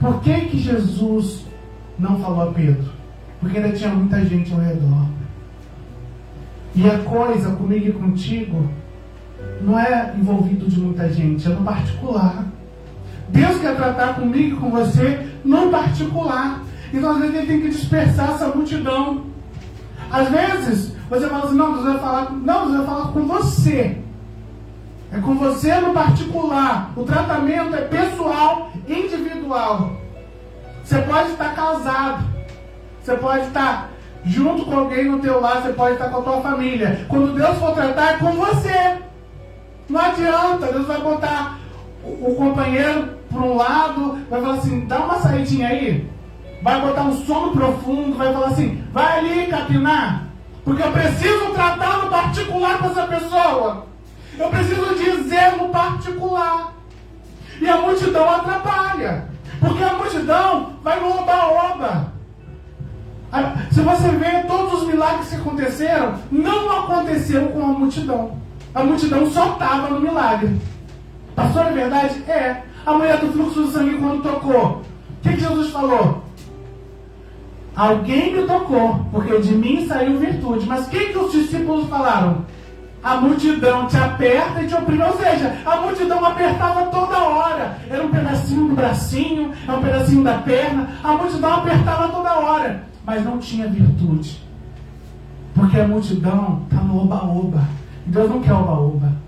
Por que Jesus não falou a Pedro? Porque ainda tinha muita gente ao redor. E a coisa comigo e contigo não é envolvido de muita gente, é no particular. Deus quer tratar comigo e com você no particular. Então às vezes ele tem que dispersar essa multidão. Às vezes você fala assim, não, Deus vai falar com você. É com você no particular. O tratamento é pessoal, individual. Você pode estar casado. Você pode estar junto com alguém no teu lar. Você pode estar com a tua família. Quando Deus for tratar, é com você. Não adianta. Deus vai botar o companheiro para um lado, vai falar assim, dá uma saidinha aí. Vai botar um sono profundo, vai falar assim, vai ali capinar. Porque eu preciso tratar no particular com essa pessoa. Eu preciso dizer no particular. E a multidão atrapalha. Porque a multidão vai no oba-oba. Se você vê todos os milagres que aconteceram, não aconteceu com a multidão. A multidão só estava no milagre. Pastor, é verdade? É. A mulher do fluxo do sangue quando tocou. O que Jesus falou? Alguém me tocou, porque de mim saiu virtude. Mas o que os discípulos falaram? A multidão te aperta e te oprime. Ou seja, a multidão apertava toda hora. Era um pedacinho do bracinho, era um pedacinho da perna. A multidão apertava toda hora. Mas não tinha virtude. Porque a multidão está no oba-oba. Deus não quer oba-oba.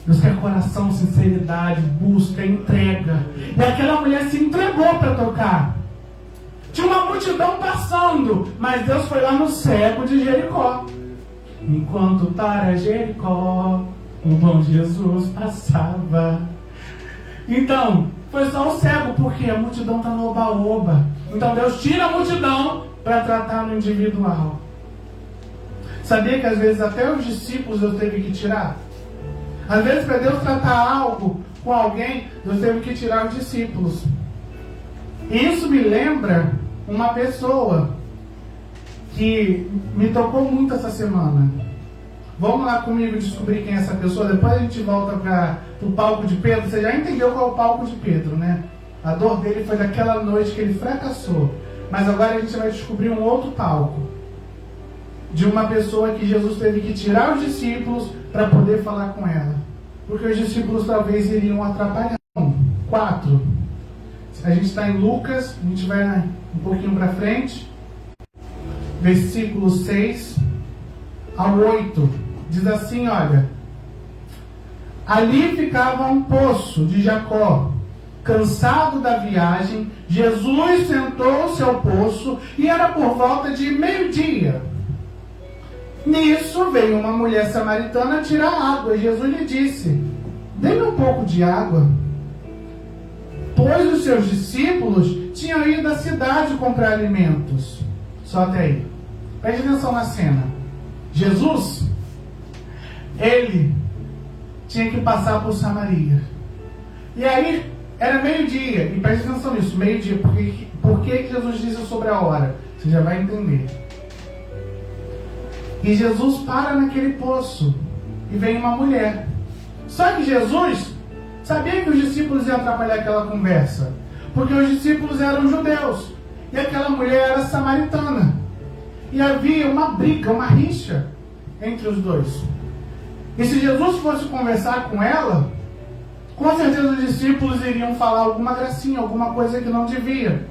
Deus quer coração, sinceridade, busca, entrega. E aquela mulher se entregou para tocar. Tinha uma multidão passando, mas Deus foi lá no cego de Jericó. Enquanto para Jericó, o bom Jesus passava. Então, foi só o cego, porque a multidão está no oba-oba. Então Deus tira a multidão para tratar no individual. Sabia que às vezes até os discípulos Deus teve que tirar? Às vezes para Deus tratar algo com alguém, Deus teve que tirar os discípulos. E isso me lembra uma pessoa que me tocou muito essa semana. Vamos lá comigo descobrir quem é essa pessoa. Depois a gente volta para o palco de Pedro. Você já entendeu qual é o palco de Pedro, né? A dor dele foi daquela noite que ele fracassou. Mas agora a gente vai descobrir um outro palco. De uma pessoa que Jesus teve que tirar os discípulos para poder falar com ela. Porque os discípulos talvez iriam atrapalhar. 4. A gente está em Lucas, a gente vai um pouquinho para frente. Versículo 6 ao 8. Diz assim, olha. Ali ficava um poço de Jacó. Cansado da viagem, Jesus sentou-se ao poço e era por volta de meio-dia. Nisso veio uma mulher samaritana tirar água e Jesus lhe disse: dê-me um pouco de água. Pois os seus discípulos tinham ido da cidade comprar alimentos. Só até aí. Preste atenção na cena. Jesus, ele tinha que passar por Samaria. E aí, era meio-dia. E preste atenção nisso, meio-dia. Por que Jesus disse sobre a hora? Você já vai entender. E Jesus para naquele poço. E vem uma mulher. Só que Jesus sabia que os discípulos iam atrapalhar aquela conversa. Porque os discípulos eram judeus. E aquela mulher era samaritana. E havia uma briga, uma rixa entre os dois. E se Jesus fosse conversar com ela, com certeza os discípulos iriam falar alguma gracinha, alguma coisa que não devia.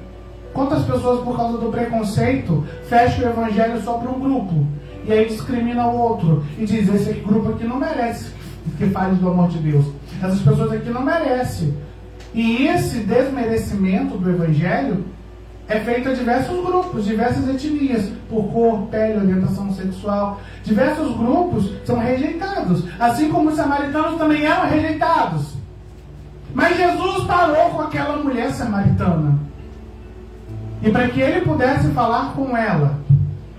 Quantas pessoas, por causa do preconceito, fecham o evangelho só para um grupo, e aí discrimina o outro, e diz: esse grupo aqui não merece que fale do amor de Deus. Essas pessoas aqui não merecem. E esse desmerecimento do evangelho é feito a diversos grupos, diversas etnias, por cor, pele, orientação sexual. Diversos grupos são rejeitados, assim como os samaritanos também eram rejeitados. Mas Jesus parou com aquela mulher samaritana. E para que ele pudesse falar com ela,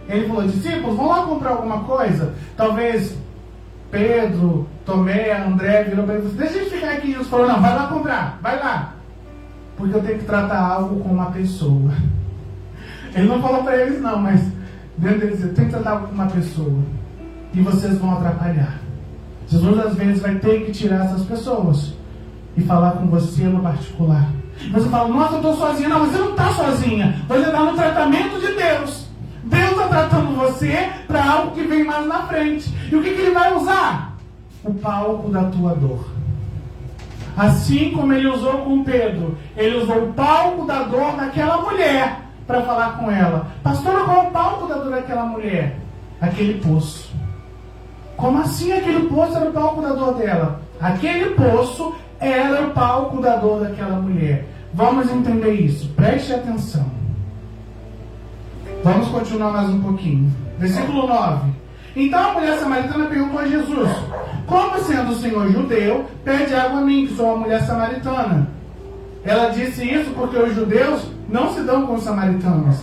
ele falou: discípulos, vão lá comprar alguma coisa? Talvez Pedro, Tomé, André virou para ele: deixa eu ficar aqui. Jesus falou: não, vai lá comprar, vai lá. Porque eu tenho que tratar algo com uma pessoa. Ele não falou para eles não, mas dentro deles, eu tenho que tratar algo com uma pessoa. E vocês vão atrapalhar. Jesus às vezes vai ter que tirar essas pessoas e falar com você no particular. Você fala: nossa, eu estou sozinha. Não, você não está sozinha. Você está no tratamento de Deus. Deus está tratando você para algo que vem mais na frente. E o que ele vai usar? O palco da tua dor. Assim como ele usou com Pedro, ele usou o palco da dor daquela mulher para falar com ela. Pastora, qual é o palco da dor daquela mulher? Aquele poço. Como assim aquele poço era o palco da dor dela? Aquele poço era o palco da dor daquela mulher. Vamos entender isso. Preste atenção. Vamos continuar mais um pouquinho. Versículo 9. Então a mulher samaritana perguntou a Jesus: como sendo o Senhor judeu, pede água a mim, que sou uma mulher samaritana? Ela disse isso porque os judeus não se dão com os samaritanos.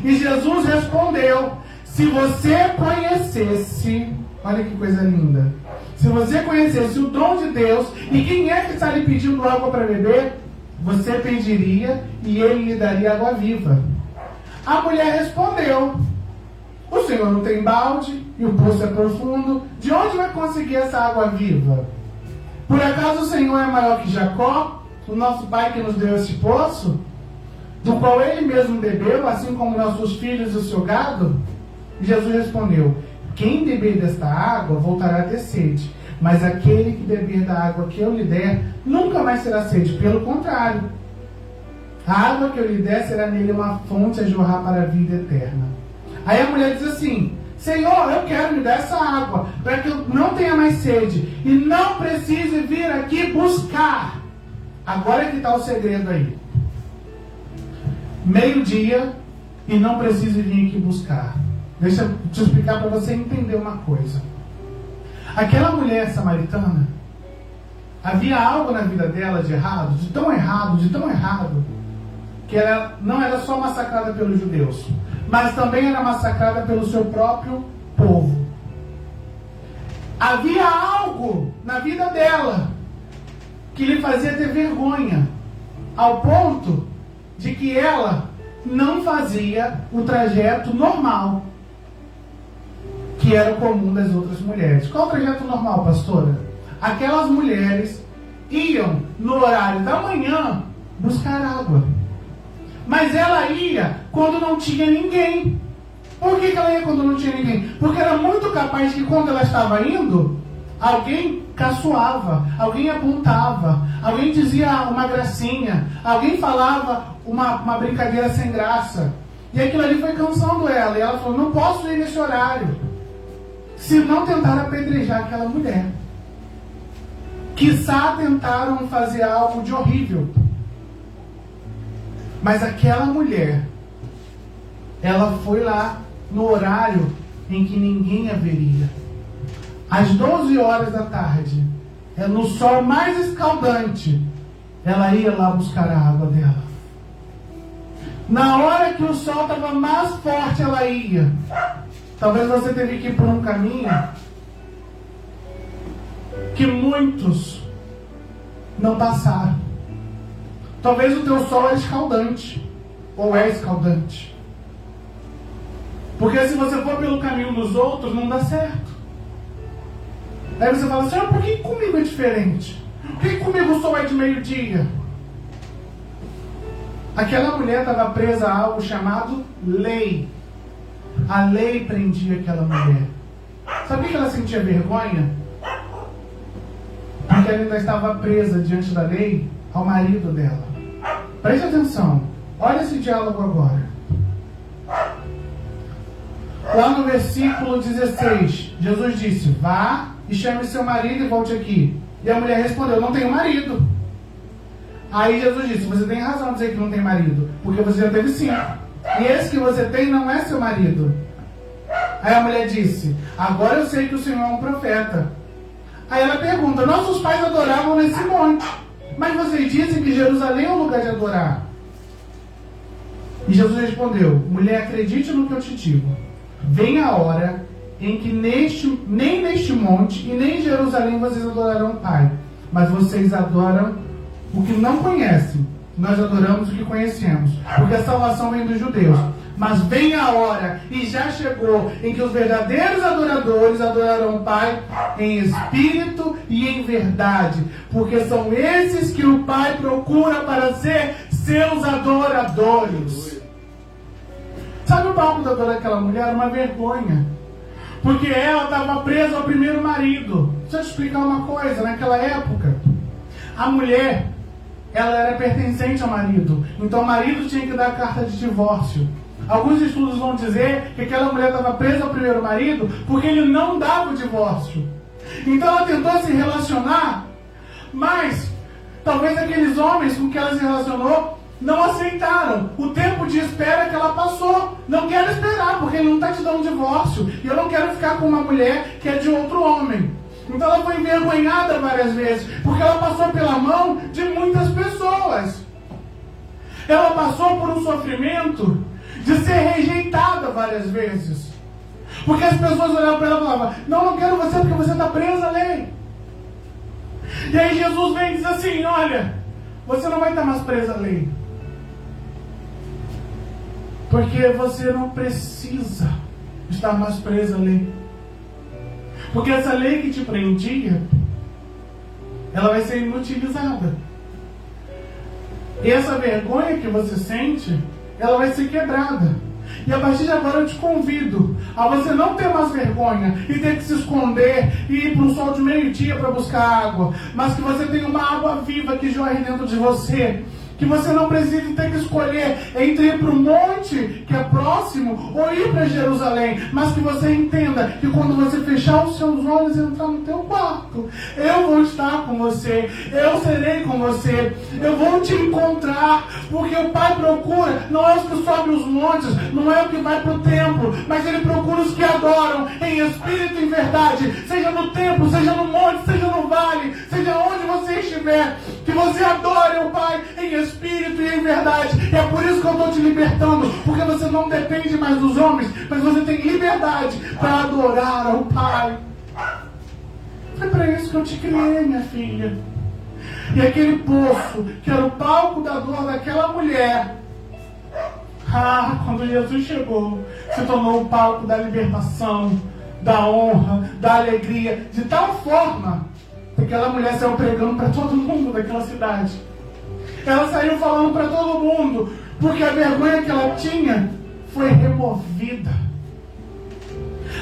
E Jesus respondeu: se você conhecesse, olha que coisa linda, se você conhecesse o dom de Deus e quem é que está lhe pedindo água para beber, você pediria e ele lhe daria água viva. A mulher respondeu: o Senhor não tem balde e o poço é profundo. De onde vai conseguir essa água viva? Por acaso o Senhor é maior que Jacó, o nosso pai que nos deu esse poço, do qual ele mesmo bebeu, assim como nossos filhos e o seu gado? E Jesus respondeu: quem beber desta água voltará a ter sede, mas aquele que beber da água que eu lhe der nunca mais terá sede. Pelo contrário, a água que eu lhe der será nele uma fonte a jorrar para a vida eterna. Aí a mulher diz assim: Senhor, eu quero, me dar essa água, para que eu não tenha mais sede e não precise vir aqui buscar. Agora é que está o segredo aí. Meio-dia e não precise vir aqui buscar. Deixa eu te explicar para você entender uma coisa. Aquela mulher samaritana, havia algo na vida dela de errado, de tão errado, que ela não era só massacrada pelos judeus, mas também era massacrada pelo seu próprio povo. Havia algo na vida dela que lhe fazia ter vergonha, ao ponto de que ela não fazia o trajeto normal, que era o comum das outras mulheres. Qual o trajeto normal, pastora? Aquelas mulheres iam no horário da manhã buscar água. Mas ela ia quando não tinha ninguém. Por que ela ia quando não tinha ninguém? Porque era muito capaz que quando ela estava indo, alguém caçoava, alguém apontava, alguém dizia uma gracinha, alguém falava uma brincadeira sem graça. E aquilo ali foi cansando ela. E ela falou, não posso ir nesse horário. Se não tentar apedrejar aquela mulher. Quiçá tentaram fazer algo de horrível. Mas aquela mulher, ela foi lá no horário em que ninguém a veria. Às 12 horas da tarde, no sol mais escaldante, ela ia lá buscar a água dela. Na hora que o sol estava mais forte, ela ia. Talvez você teve que ir por um caminho que muitos não passaram. Talvez o teu sol é escaldante, ou é escaldante. Porque se você for pelo caminho dos outros, não dá certo. Aí você fala assim, por que comigo é diferente? Por que comigo o sol é de meio-dia? Aquela mulher estava presa a algo chamado lei. A lei prendia aquela mulher. Sabe que ela sentia vergonha? Porque ela ainda estava presa diante da lei ao marido dela. Preste atenção. Olha esse diálogo agora. Lá no versículo 16, Jesus disse, vá e chame seu marido e volte aqui. E a mulher respondeu, não tenho marido. Aí Jesus disse, você tem razão em dizer que não tem marido, porque você já teve 5. E esse que você tem não é seu marido. Aí a mulher disse, agora eu sei que o Senhor é um profeta. Aí ela pergunta, nossos pais adoravam nesse monte, mas vocês dizem que Jerusalém é um lugar de adorar. E Jesus respondeu, mulher, acredite no que eu te digo. Vem a hora em que nem neste monte e nem em Jerusalém vocês adorarão o Pai, mas vocês adoram o que não conhecem. Nós adoramos o que conhecemos, porque a salvação vem dos judeus. Mas vem a hora, e já chegou, em que os verdadeiros adoradores adorarão o Pai em espírito e em verdade, porque são esses que o Pai procura para ser seus adoradores. Sabe o palco da dor daquela mulher? Uma vergonha. Porque ela estava presa ao primeiro marido. Deixa eu te explicar uma coisa. Naquela época, a mulher, ela era pertencente ao marido. Então o marido tinha que dar a carta de divórcio. Alguns estudos vão dizer que aquela mulher estava presa ao primeiro marido porque ele não dava o divórcio. Então ela tentou se relacionar, mas talvez aqueles homens com que ela se relacionou não aceitaram o tempo de espera que ela passou. Não quero esperar, porque ele não está te dando um divórcio. E eu não quero ficar com uma mulher que é de outro homem. Então ela foi envergonhada várias vezes, porque ela passou pela mão de muitas pessoas. Ela passou por um sofrimento de ser rejeitada várias vezes. Porque as pessoas olhavam para ela e falavam, não quero você porque você está presa à lei. E aí Jesus vem e diz assim, olha, você não vai estar mais presa à lei. Porque você não precisa estar mais presa à lei. Porque essa lei que te prendia, ela vai ser inutilizada. E essa vergonha que você sente, ela vai ser quebrada. E a partir de agora eu te convido a você não ter mais vergonha e ter que se esconder e ir para o sol de meio-dia para buscar água, mas que você tenha uma água viva que jorre dentro de você. Que você não precise ter que escolher entre ir para o monte, que é próximo, ou ir para Jerusalém. Mas que você entenda que quando você fechar os seus olhos e entrar no teu quarto, eu vou estar com você, eu serei com você, eu vou te encontrar. Porque o Pai procura, não é os que sobem os montes, não é o que vai para o templo, mas Ele procura os que adoram em espírito e em verdade. Seja no templo, seja no monte, seja no vale, seja onde você estiver, que você adore o Pai em espírito e em verdade. E é por isso que eu estou te libertando, porque você não depende mais dos homens, mas você tem liberdade para adorar ao Pai. Foi para isso que eu te criei, minha filha. E aquele poço, que era o palco da dor daquela mulher, quando Jesus chegou, se tornou o palco da libertação, da honra, da alegria, de tal forma que aquela mulher saiu pregando para todo mundo daquela cidade. Ela saiu falando para todo mundo, porque a vergonha que ela tinha foi removida.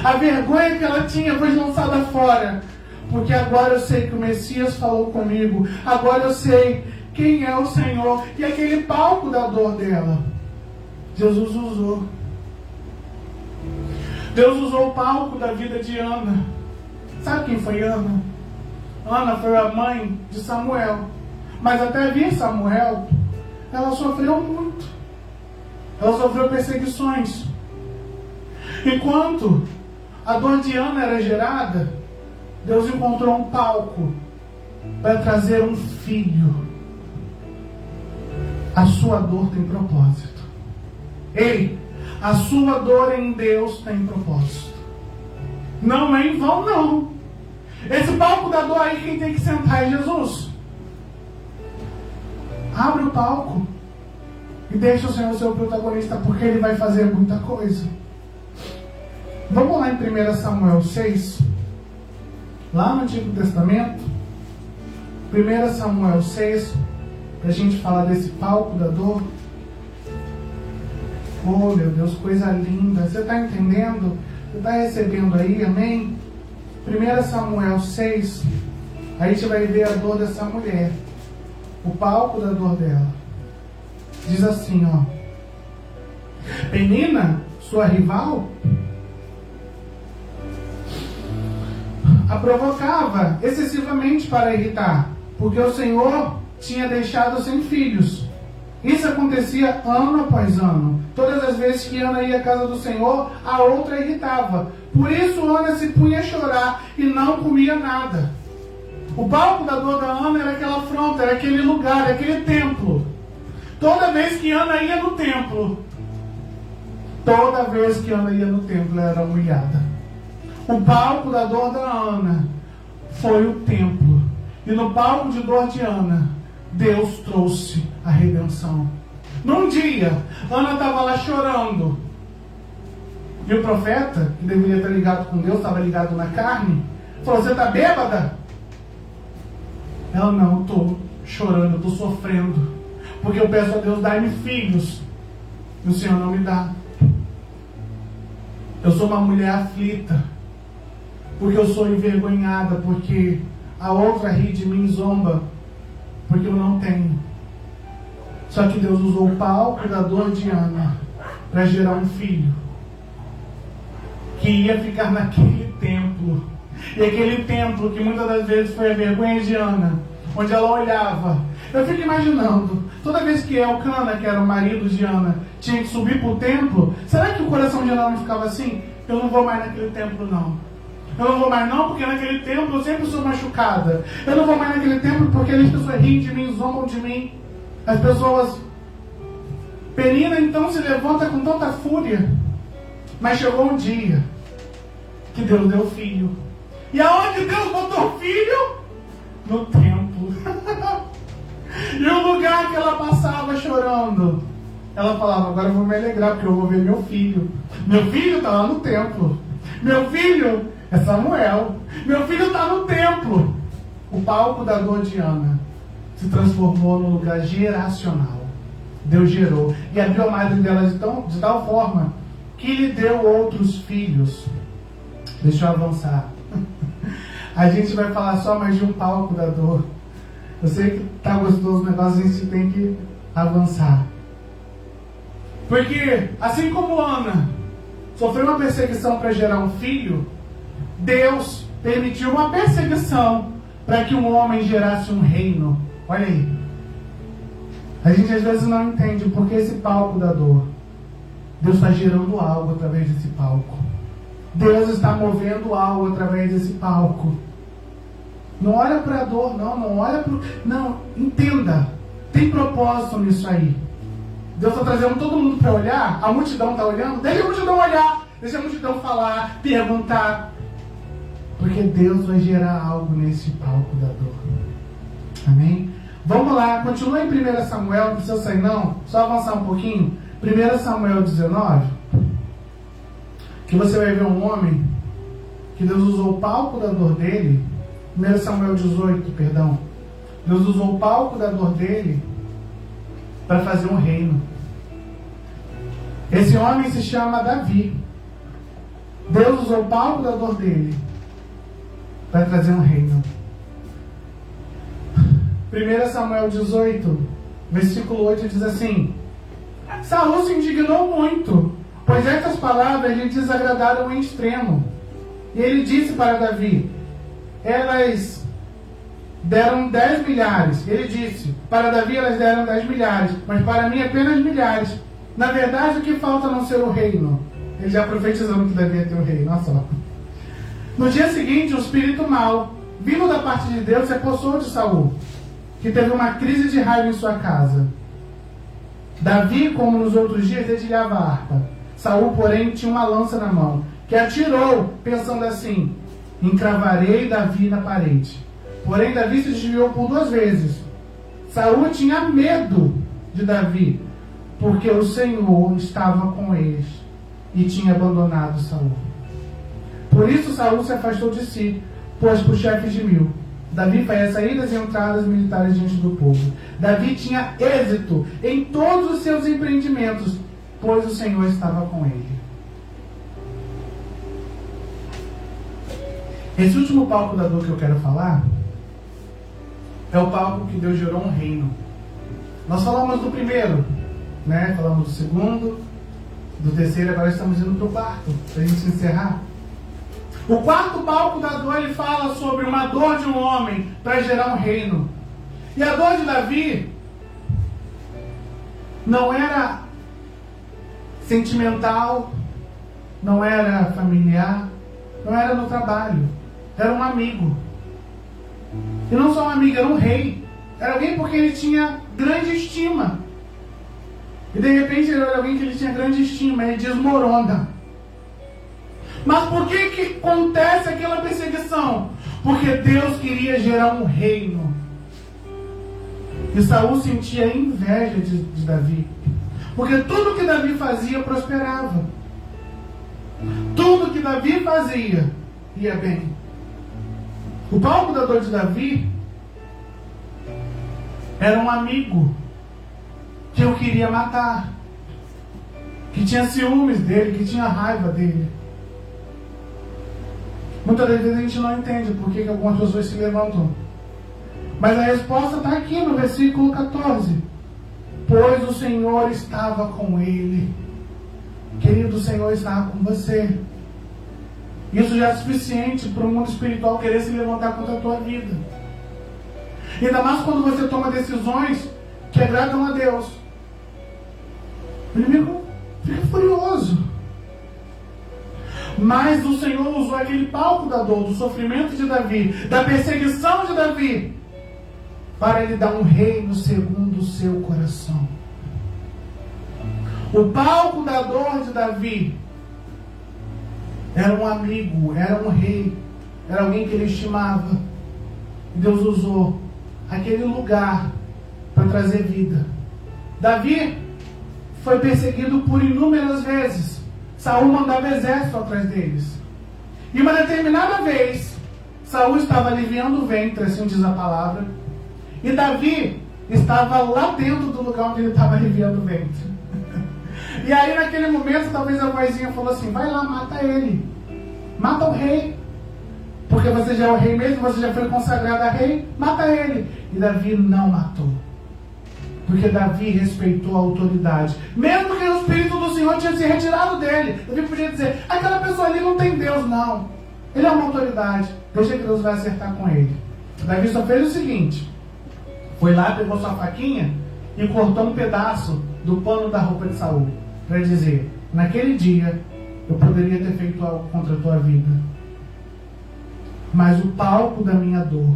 A vergonha que ela tinha foi lançada fora. Porque agora eu sei que o Messias falou comigo. Agora eu sei quem é o Senhor. E aquele palco da dor dela, Jesus usou. Deus usou o palco da vida de Ana. Sabe quem foi Ana? Ana foi a mãe de Samuel. Mas até vir Samuel, ela sofreu muito. Ela sofreu perseguições. Enquanto a dor de Ana era gerada, Deus encontrou um palco para trazer um filho. A sua dor tem propósito. Ei, a sua dor em Deus tem propósito. Não é em vão, não. Esse palco da dor aí, quem tem que sentar é Jesus. Abre o palco e deixa o Senhor ser o protagonista, porque Ele vai fazer muita coisa. Vamos lá em 1 Samuel 6, lá no Antigo Testamento. 1 Samuel 6, para a gente falar desse palco da dor. Oh, meu Deus, coisa linda. Você está entendendo? Você está recebendo aí, amém? 1 Samuel 6, a gente vai ver a dor dessa mulher. O palco da dor dela. Diz assim, ó. Penina, sua rival, a provocava excessivamente para irritar, porque o Senhor tinha deixado sem filhos. Isso acontecia ano após ano. Todas as vezes que Ana ia à casa do Senhor, a outra irritava. Por isso Ana se punha a chorar e não comia nada. O palco da dor da Ana era aquela afronta, era aquele lugar, era aquele templo. Toda vez que Ana ia no templo, ela era humilhada. O palco da dor da Ana foi o templo. E no palco de dor de Ana, Deus trouxe a redenção. Num dia, Ana estava lá chorando. E o profeta, que deveria estar ligado com Deus, estava ligado na carne, falou: você está bêbada? Ela: não, estou chorando, estou sofrendo, porque eu peço a Deus, dai-me filhos, e o Senhor não me dá. Eu sou uma mulher aflita, porque eu sou envergonhada, porque a outra ri de mim, zomba, porque eu não tenho. Só que Deus usou o palco da dor de Ana para gerar um filho que ia ficar naquele templo. E aquele templo que muitas das vezes foi a vergonha de Ana, onde ela olhava. Eu fico imaginando, toda vez que Elcana, que era o marido de Ana, tinha que subir para o templo, será que o coração de Ana não ficava assim? Eu não vou mais naquele templo, não. Eu não vou mais não, porque naquele templo eu sempre sou machucada. Eu não vou mais naquele templo porque as pessoas riem de mim, zombam de mim. As pessoas... Penina então se levanta com tanta fúria. Mas chegou um dia que Deus deu filho. E aonde Deus botou filho? No templo. E o lugar que ela passava chorando, ela falava: agora eu vou me alegrar, porque eu vou ver meu filho. Meu filho está lá no templo. Meu filho é Samuel. Meu filho está no templo. O palco da dor de Ana se transformou num lugar geracional. Deus gerou. E abriu a madre dela de tal forma que lhe deu outros filhos. Deixa eu avançar. A gente vai falar só mais de um palco da dor. Eu sei que está gostoso o negócio, a gente tem que avançar. Porque, assim como Ana sofreu uma perseguição para gerar um filho, Deus permitiu uma perseguição para que um homem gerasse um reino. Olha aí. A gente às vezes não entende porque esse palco da dor. Deus está gerando algo através desse palco. Deus está movendo algo através desse palco. Não olha para a dor, não olha para... Não, entenda. Tem propósito nisso aí. Deus está trazendo todo mundo para olhar. A multidão está olhando. Deixa a multidão olhar. Deixa a multidão falar, perguntar. Porque Deus vai gerar algo nesse palco da dor. Amém? Vamos lá, continua em 1 Samuel, não precisa sair não, só avançar um pouquinho. 1 Samuel 19, que você vai ver um homem que Deus usou o palco da dor dele. 1 Samuel 18, perdão. Deus usou o palco da dor dele para fazer um reino. Esse homem se chama Davi. Deus usou o palco da dor dele para trazer um reino. 1 Samuel 18, versículo 8 diz assim: Saul se indignou muito, pois estas palavras lhe desagradaram em extremo. E ele disse para Davi: elas deram 10 milhares. Ele disse: para Davi elas deram 10 milhares, mas para mim apenas milhares. Na verdade, o que falta não ser o reino. Ele já profetizando que Davi ia ter o reino, olha só. No dia seguinte, um espírito mau, vindo da parte de Deus, se apossou de Saul, que teve uma crise de raiva em sua casa. Davi, como nos outros dias, dedilhava a harpa. Saul, porém, tinha uma lança na mão, que atirou, pensando assim: encravarei Davi na parede. Porém, Davi se desviou por 2 vezes. Saul tinha medo de Davi, porque o Senhor estava com eles e tinha abandonado Saul. Por isso Saul se afastou de si, pôs por chefe de 1000. Davi fazia saídas e entradas militares diante do povo. Davi tinha êxito em todos os seus empreendimentos, pois o Senhor estava com ele. Esse último palco da dor que eu quero falar é o palco que Deus gerou um reino. Nós falamos do primeiro, né? Falamos do segundo, do terceiro, agora estamos indo para o quarto, para a gente encerrar. O quarto palco da dor, ele fala sobre uma dor de um homem para gerar um reino. E a dor de Davi não era sentimental, não era familiar, não era no trabalho, era um amigo. E não só um amigo, era um rei. Era alguém porque ele tinha grande estima. E de repente ele era alguém que ele tinha grande estima, ele desmorona. Mas por que acontece aquela perseguição? Porque Deus queria gerar um reino. E Saul sentia inveja de Davi. Porque tudo que Davi fazia prosperava. Tudo que Davi fazia ia bem. O palco da dor de Davi era um amigo que eu queria matar, que tinha ciúmes dele, que tinha raiva dele. Muitas das vezes a gente não entende por que algumas pessoas se levantam. Mas a resposta está aqui no versículo 14. Pois o Senhor estava com ele. Querido, o Senhor está com você. Isso já é suficiente para o mundo espiritual querer se levantar contra a tua vida. Ainda mais quando você toma decisões que agradam a Deus. O inimigo fica furioso. Mas o Senhor usou aquele palco da dor, do sofrimento de Davi, da perseguição de Davi, para lhe dar um reino segundo o seu coração. O palco da dor de Davi era um amigo, era um rei, era alguém que ele estimava. E Deus usou aquele lugar para trazer vida. Davi foi perseguido por inúmeras vezes. Saul mandava exército atrás deles. E uma determinada vez, Saul estava aliviando o ventre, assim diz a palavra, e Davi estava lá dentro do lugar onde ele estava aliviando o ventre. E aí naquele momento, talvez a vozinha falou assim: vai lá, mata ele. Mata o rei. Porque você já é o rei mesmo, você já foi consagrado a rei, mata ele. E Davi não matou. Porque Davi respeitou a autoridade. Mesmo que o Espírito do Senhor tinha se retirado dele. Davi podia dizer: aquela pessoa ali não tem Deus, não. Ele é uma autoridade. Deixa que Deus vai acertar com ele. Davi só fez o seguinte: foi lá, pegou sua faquinha e cortou um pedaço do pano da roupa de Saul. Para dizer: naquele dia eu poderia ter feito algo contra a tua vida. Mas o palco da minha dor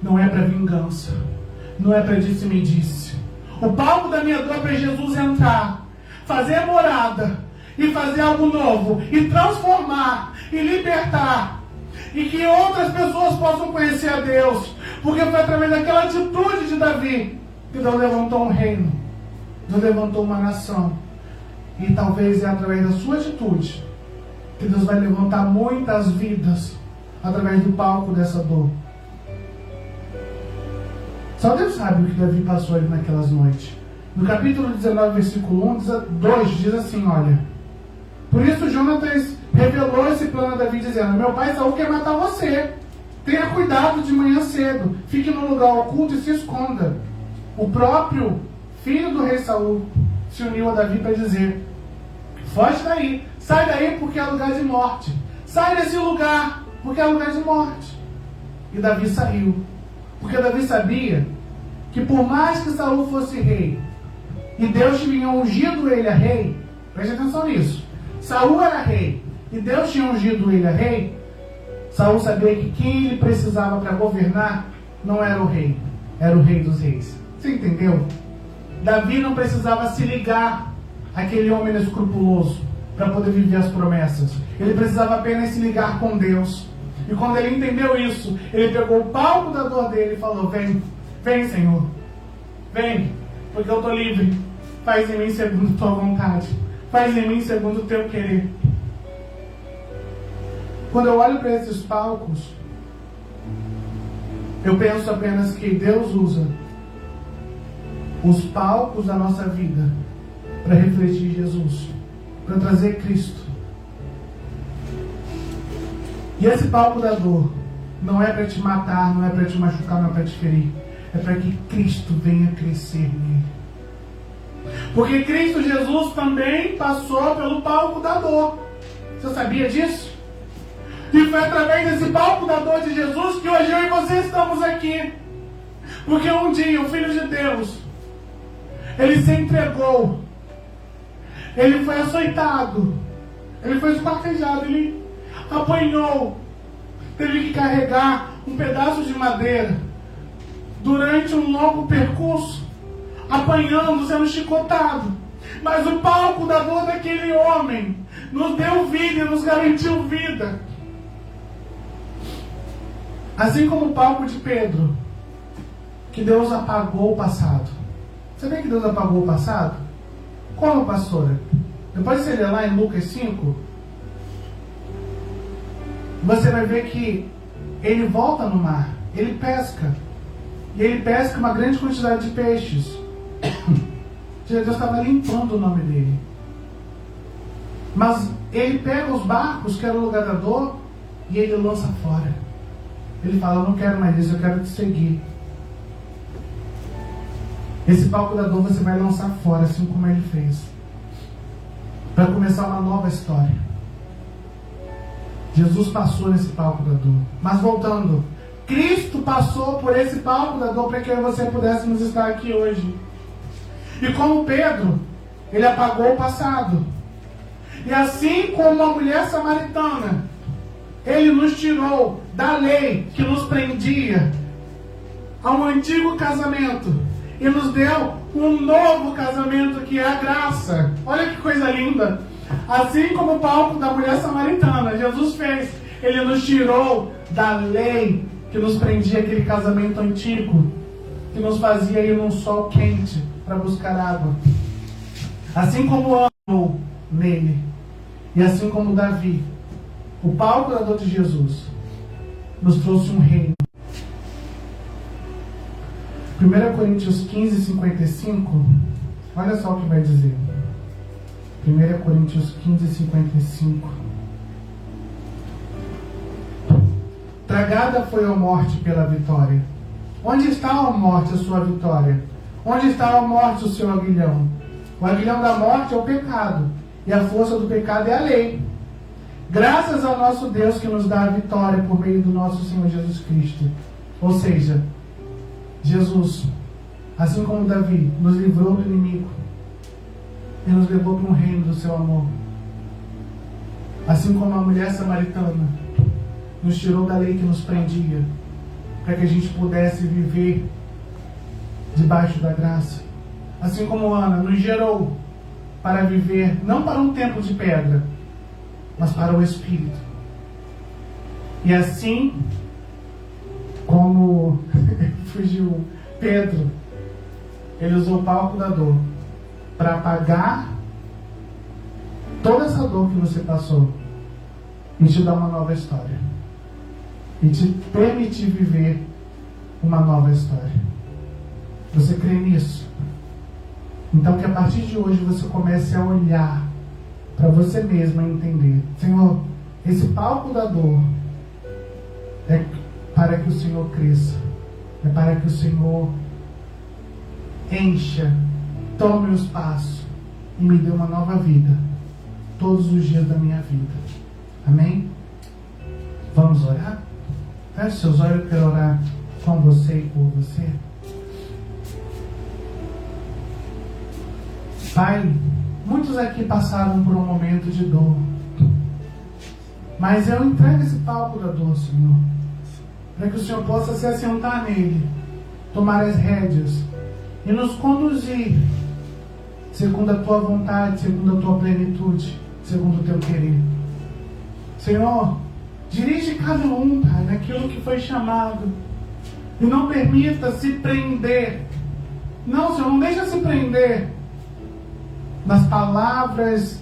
não é para vingança. Não é para disse-me-disse. O palco da minha dor é para Jesus entrar, fazer morada e fazer algo novo, e transformar, e libertar, e que outras pessoas possam conhecer a Deus. Porque foi através daquela atitude de Davi que Deus levantou um reino, Deus levantou uma nação. E talvez é através da sua atitude que Deus vai levantar muitas vidas através do palco dessa dor. Só Deus sabe o que Davi passou ali naquelas noites. No capítulo 19, versículo 2, diz assim, olha: por isso Jonatas revelou esse plano a Davi, dizendo: meu pai Saul quer matar você. Tenha cuidado de manhã cedo. Fique no lugar oculto e se esconda. O próprio filho do rei Saul se uniu a Davi para dizer: foge daí. Sai daí porque é lugar de morte. Sai desse lugar porque é lugar de morte. E Davi saiu. Porque Davi sabia que por mais que Saul fosse rei, e Deus tinha ungido ele a rei, preste atenção nisso. Saul era rei, e Deus tinha ungido ele a rei. Saul sabia que quem ele precisava para governar não era o rei, era o rei dos reis. Você entendeu? Davi não precisava se ligar àquele homem escrupuloso para poder viver as promessas. Ele precisava apenas se ligar com Deus. E quando ele entendeu isso, ele pegou o palco da dor dele e falou: vem, vem Senhor, vem, porque eu estou livre. Faz em mim segundo tua vontade. Faz em mim segundo o teu querer. Quando eu olho para esses palcos, eu penso apenas que Deus usa os palcos da nossa vida para refletir Jesus, para trazer Cristo. E esse palco da dor não é para te matar, não é para te machucar, não é para te ferir. É para que Cristo venha crescer nele. Porque Cristo Jesus também passou pelo palco da dor. Você sabia disso? E foi através desse palco da dor de Jesus que hoje eu e você estamos aqui. Porque um dia o Filho de Deus, ele se entregou, ele foi açoitado, ele foi esquartejado, ele apanhou, teve que carregar um pedaço de madeira durante um longo percurso, apanhando, sendo chicotado. Mas o palco da dor daquele homem nos deu vida e nos garantiu vida. Assim como o palco de Pedro, que Deus apagou o passado. Sabia que Deus apagou o passado? Como, pastora? Depois você ler lá em Lucas 5, você vai ver que ele volta no mar, ele pesca. E ele pesca uma grande quantidade de peixes. Deus estava limpando o nome dele. Mas ele pega os barcos, que era o lugar da dor, e ele lança fora. Ele fala: eu não quero mais isso, eu quero te seguir. Esse palco da dor você vai lançar fora, assim como ele fez, para começar uma nova história. Jesus passou nesse palco da dor. Mas voltando, Cristo passou por esse palco da dor para que eu e você pudéssemos estar aqui hoje. E como Pedro, ele apagou o passado. E assim como a mulher samaritana, ele nos tirou da lei que nos prendia a um antigo casamento e nos deu um novo casamento, que é a graça. Olha que coisa linda. Assim como o palco da mulher samaritana, Jesus fez. Ele nos tirou da lei que nos prendia aquele casamento antigo, que nos fazia ir num sol quente para buscar água. Assim como amou nele, e assim como Davi, o palco da dor de Jesus nos trouxe um reino. 1 Coríntios 15, 55, olha só o que vai dizer. 1 Coríntios 15, 55. Tragada foi a morte pela vitória. Onde está a morte, a sua vitória? Onde está a morte, o seu aguilhão? O aguilhão da morte é o pecado, e a força do pecado é a lei. Graças ao nosso Deus que nos dá a vitória por meio do nosso Senhor Jesus Cristo. Ou seja, Jesus, assim como Davi, nos livrou do inimigo e nos levou para um reino do seu amor. Assim como a mulher samaritana nos tirou da lei que nos prendia, para que a gente pudesse viver debaixo da graça. Assim como Ana nos gerou para viver, não para um templo de pedra, mas para o Espírito. E assim como fugiu Pedro, ele usou o palco da dor para apagar toda essa dor que você passou e te dar uma nova história, e te permitir viver uma nova história. Você crê nisso? Então que a partir de hoje você comece a olhar para você mesmo e entender: Senhor, esse palco da dor é para que o Senhor cresça, é para que o Senhor encha, tome o espaço e me dê uma nova vida todos os dias da minha vida. Amém? Vamos orar? Feche seus olhos, eu quero orar com você e por você. Pai, muitos aqui passaram por um momento de dor, mas eu entrego esse palco da dor, Senhor, para que o Senhor possa se assentar nele, tomar as rédeas e nos conduzir segundo a Tua vontade, segundo a Tua plenitude, segundo o Teu querer. Senhor, dirige cada um, Pai, naquilo que foi chamado, e não permita se prender. Não, Senhor, não deixa se prender nas palavras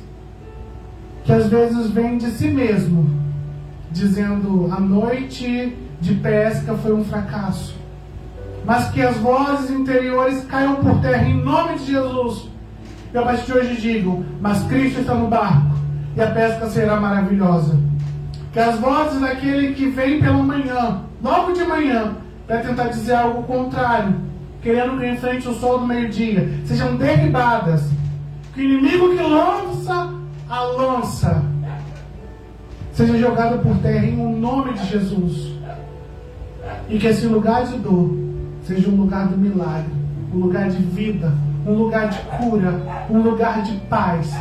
que às vezes vêm de si mesmo, dizendo: a noite de pesca foi um fracasso. Mas que as vozes interiores caiam por terra em nome de Jesus. Eu a partir de hoje digo: mas Cristo está no barco e a pesca será maravilhosa. Que as vozes daquele que vem pela manhã, logo de manhã, para tentar dizer algo contrário, querendo que enfrente o sol do meio-dia, sejam derribadas. Que o inimigo que lança a lança seja jogado por terra em nome de Jesus. E que esse lugar de dor seja um lugar do milagre, um lugar de vida, um lugar de cura, um lugar de paz,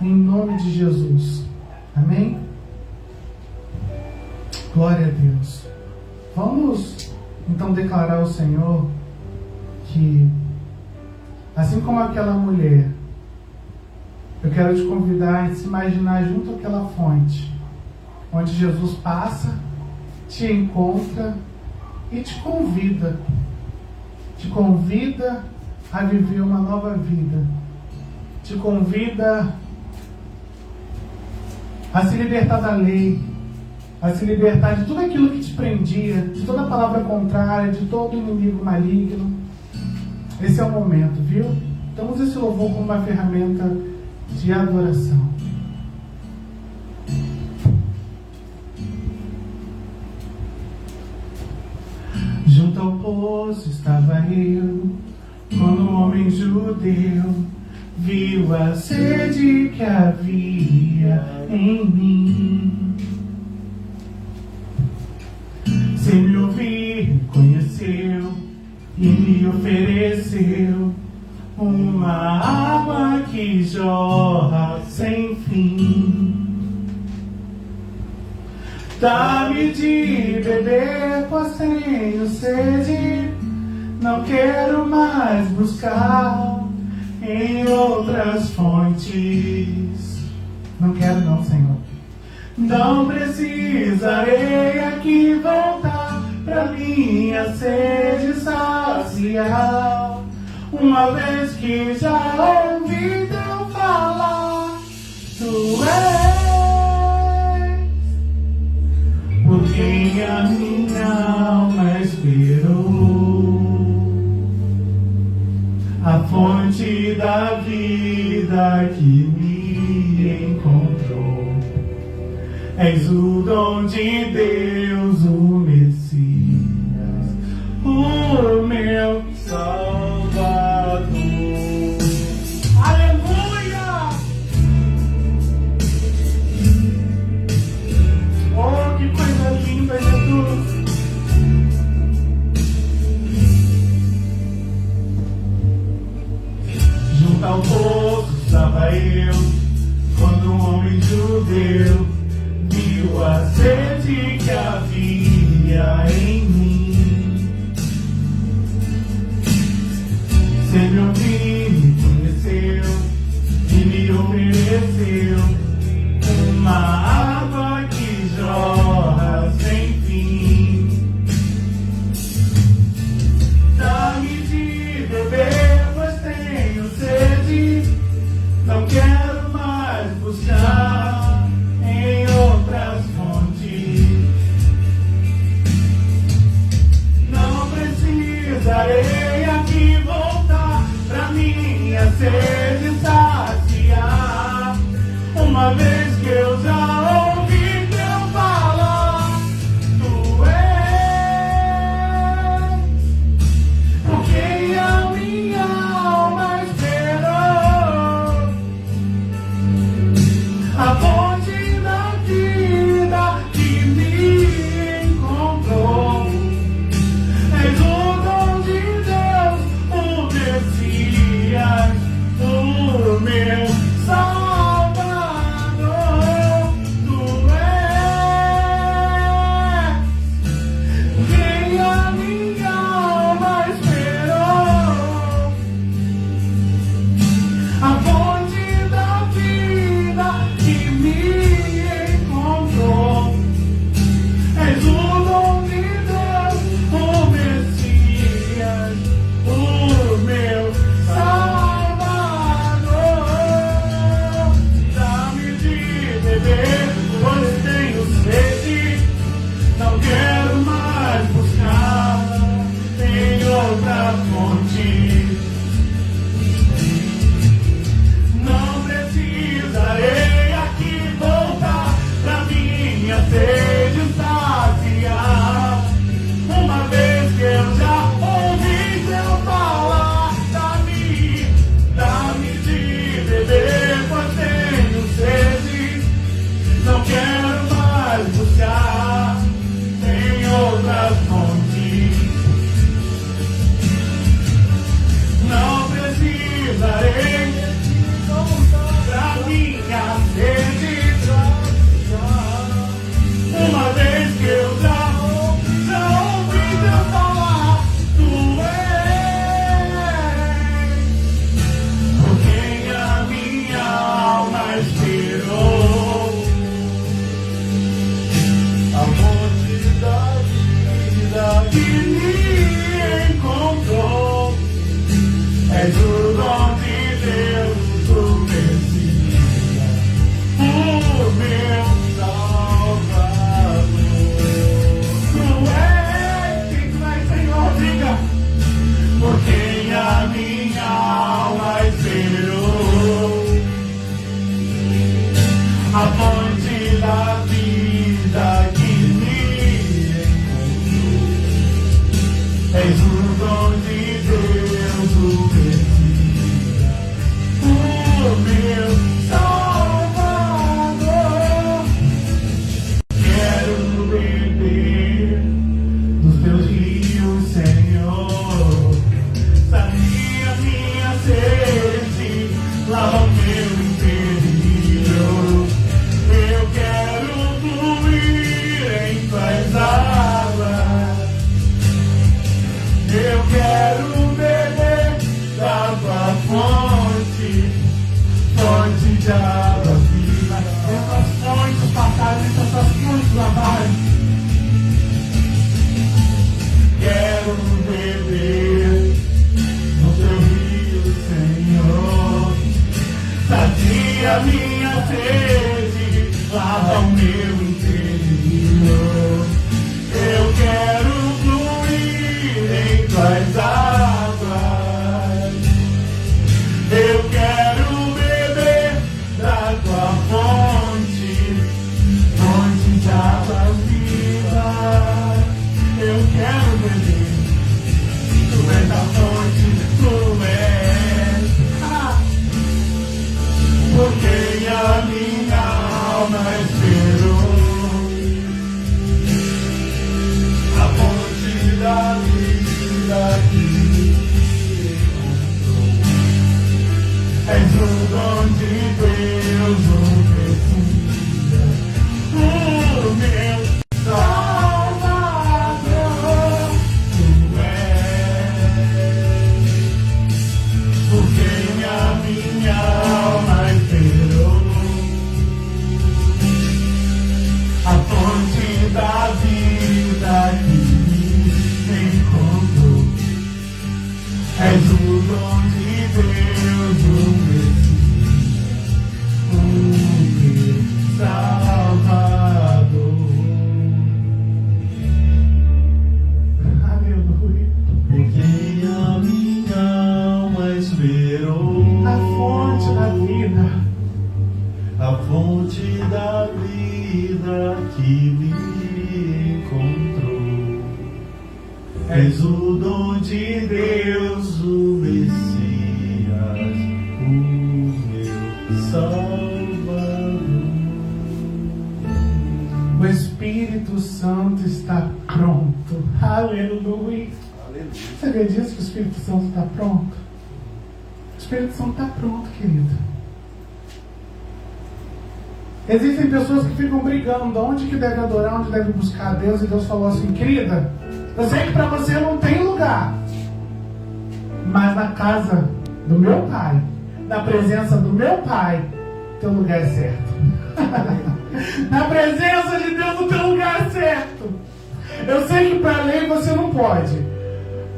em nome de Jesus. Amém? Glória a Deus. Vamos então declarar ao Senhor que, assim como aquela mulher, eu quero te convidar a se imaginar junto àquela fonte, onde Jesus passa, te encontra e te convida a viver uma nova vida, te convida a se libertar da lei, a se libertar de tudo aquilo que te prendia, de toda palavra contrária, de todo inimigo maligno. Esse é o momento, viu? Então use esse louvor como uma ferramenta de adoração. Junto ao poço estava eu, quando um homem judeu viu a sede que havia em mim. Sem me ouvir, conheceu e me ofereceu uma água que jorra sem fim. Dá-me de beber, pois tenho sede. Não quero mais buscar em outras fontes. Não quero não, Senhor. Não precisarei aqui voltar pra minha sede saciar. Uma vez que já ouvi teu falar, tu és por quem a minha alma esperou, a fonte da vida que me encontrou. És o dom de Deus, o Messias, o meu Salvador. Aleluia! Oh, que coisa linda, Jesus! Junto ao poço estava eu, quando um homem judeu viu a sede que havia em mim. Sem me ouvir, me conheceu e me ofereceu uma água que jorra sem fim. Dá-me de beber, pois tenho sede. Não quero mais buscar em outras fontes. sede saciar. Uma vez que eu já ouvi teu falar, tu és por quem a minha alma esperou, a fonte da vida que me encontrou. És o dom de Deus, o Messias, o meu Salvador. És o dom de Deus, o Messias, o meu Salvador. O Espírito Santo está pronto. Aleluia. Você sabia disso, que o Espírito Santo está pronto? O Espírito Santo está pronto, querido. Existem pessoas que ficam brigando onde que deve adorar, onde deve buscar a Deus, e Deus falou assim: querida, eu sei que para você não tem lugar, mas na casa do meu Pai, na presença do meu Pai, teu lugar é certo. Na presença de Deus, o teu lugar é certo. Eu sei que para a lei você não pode,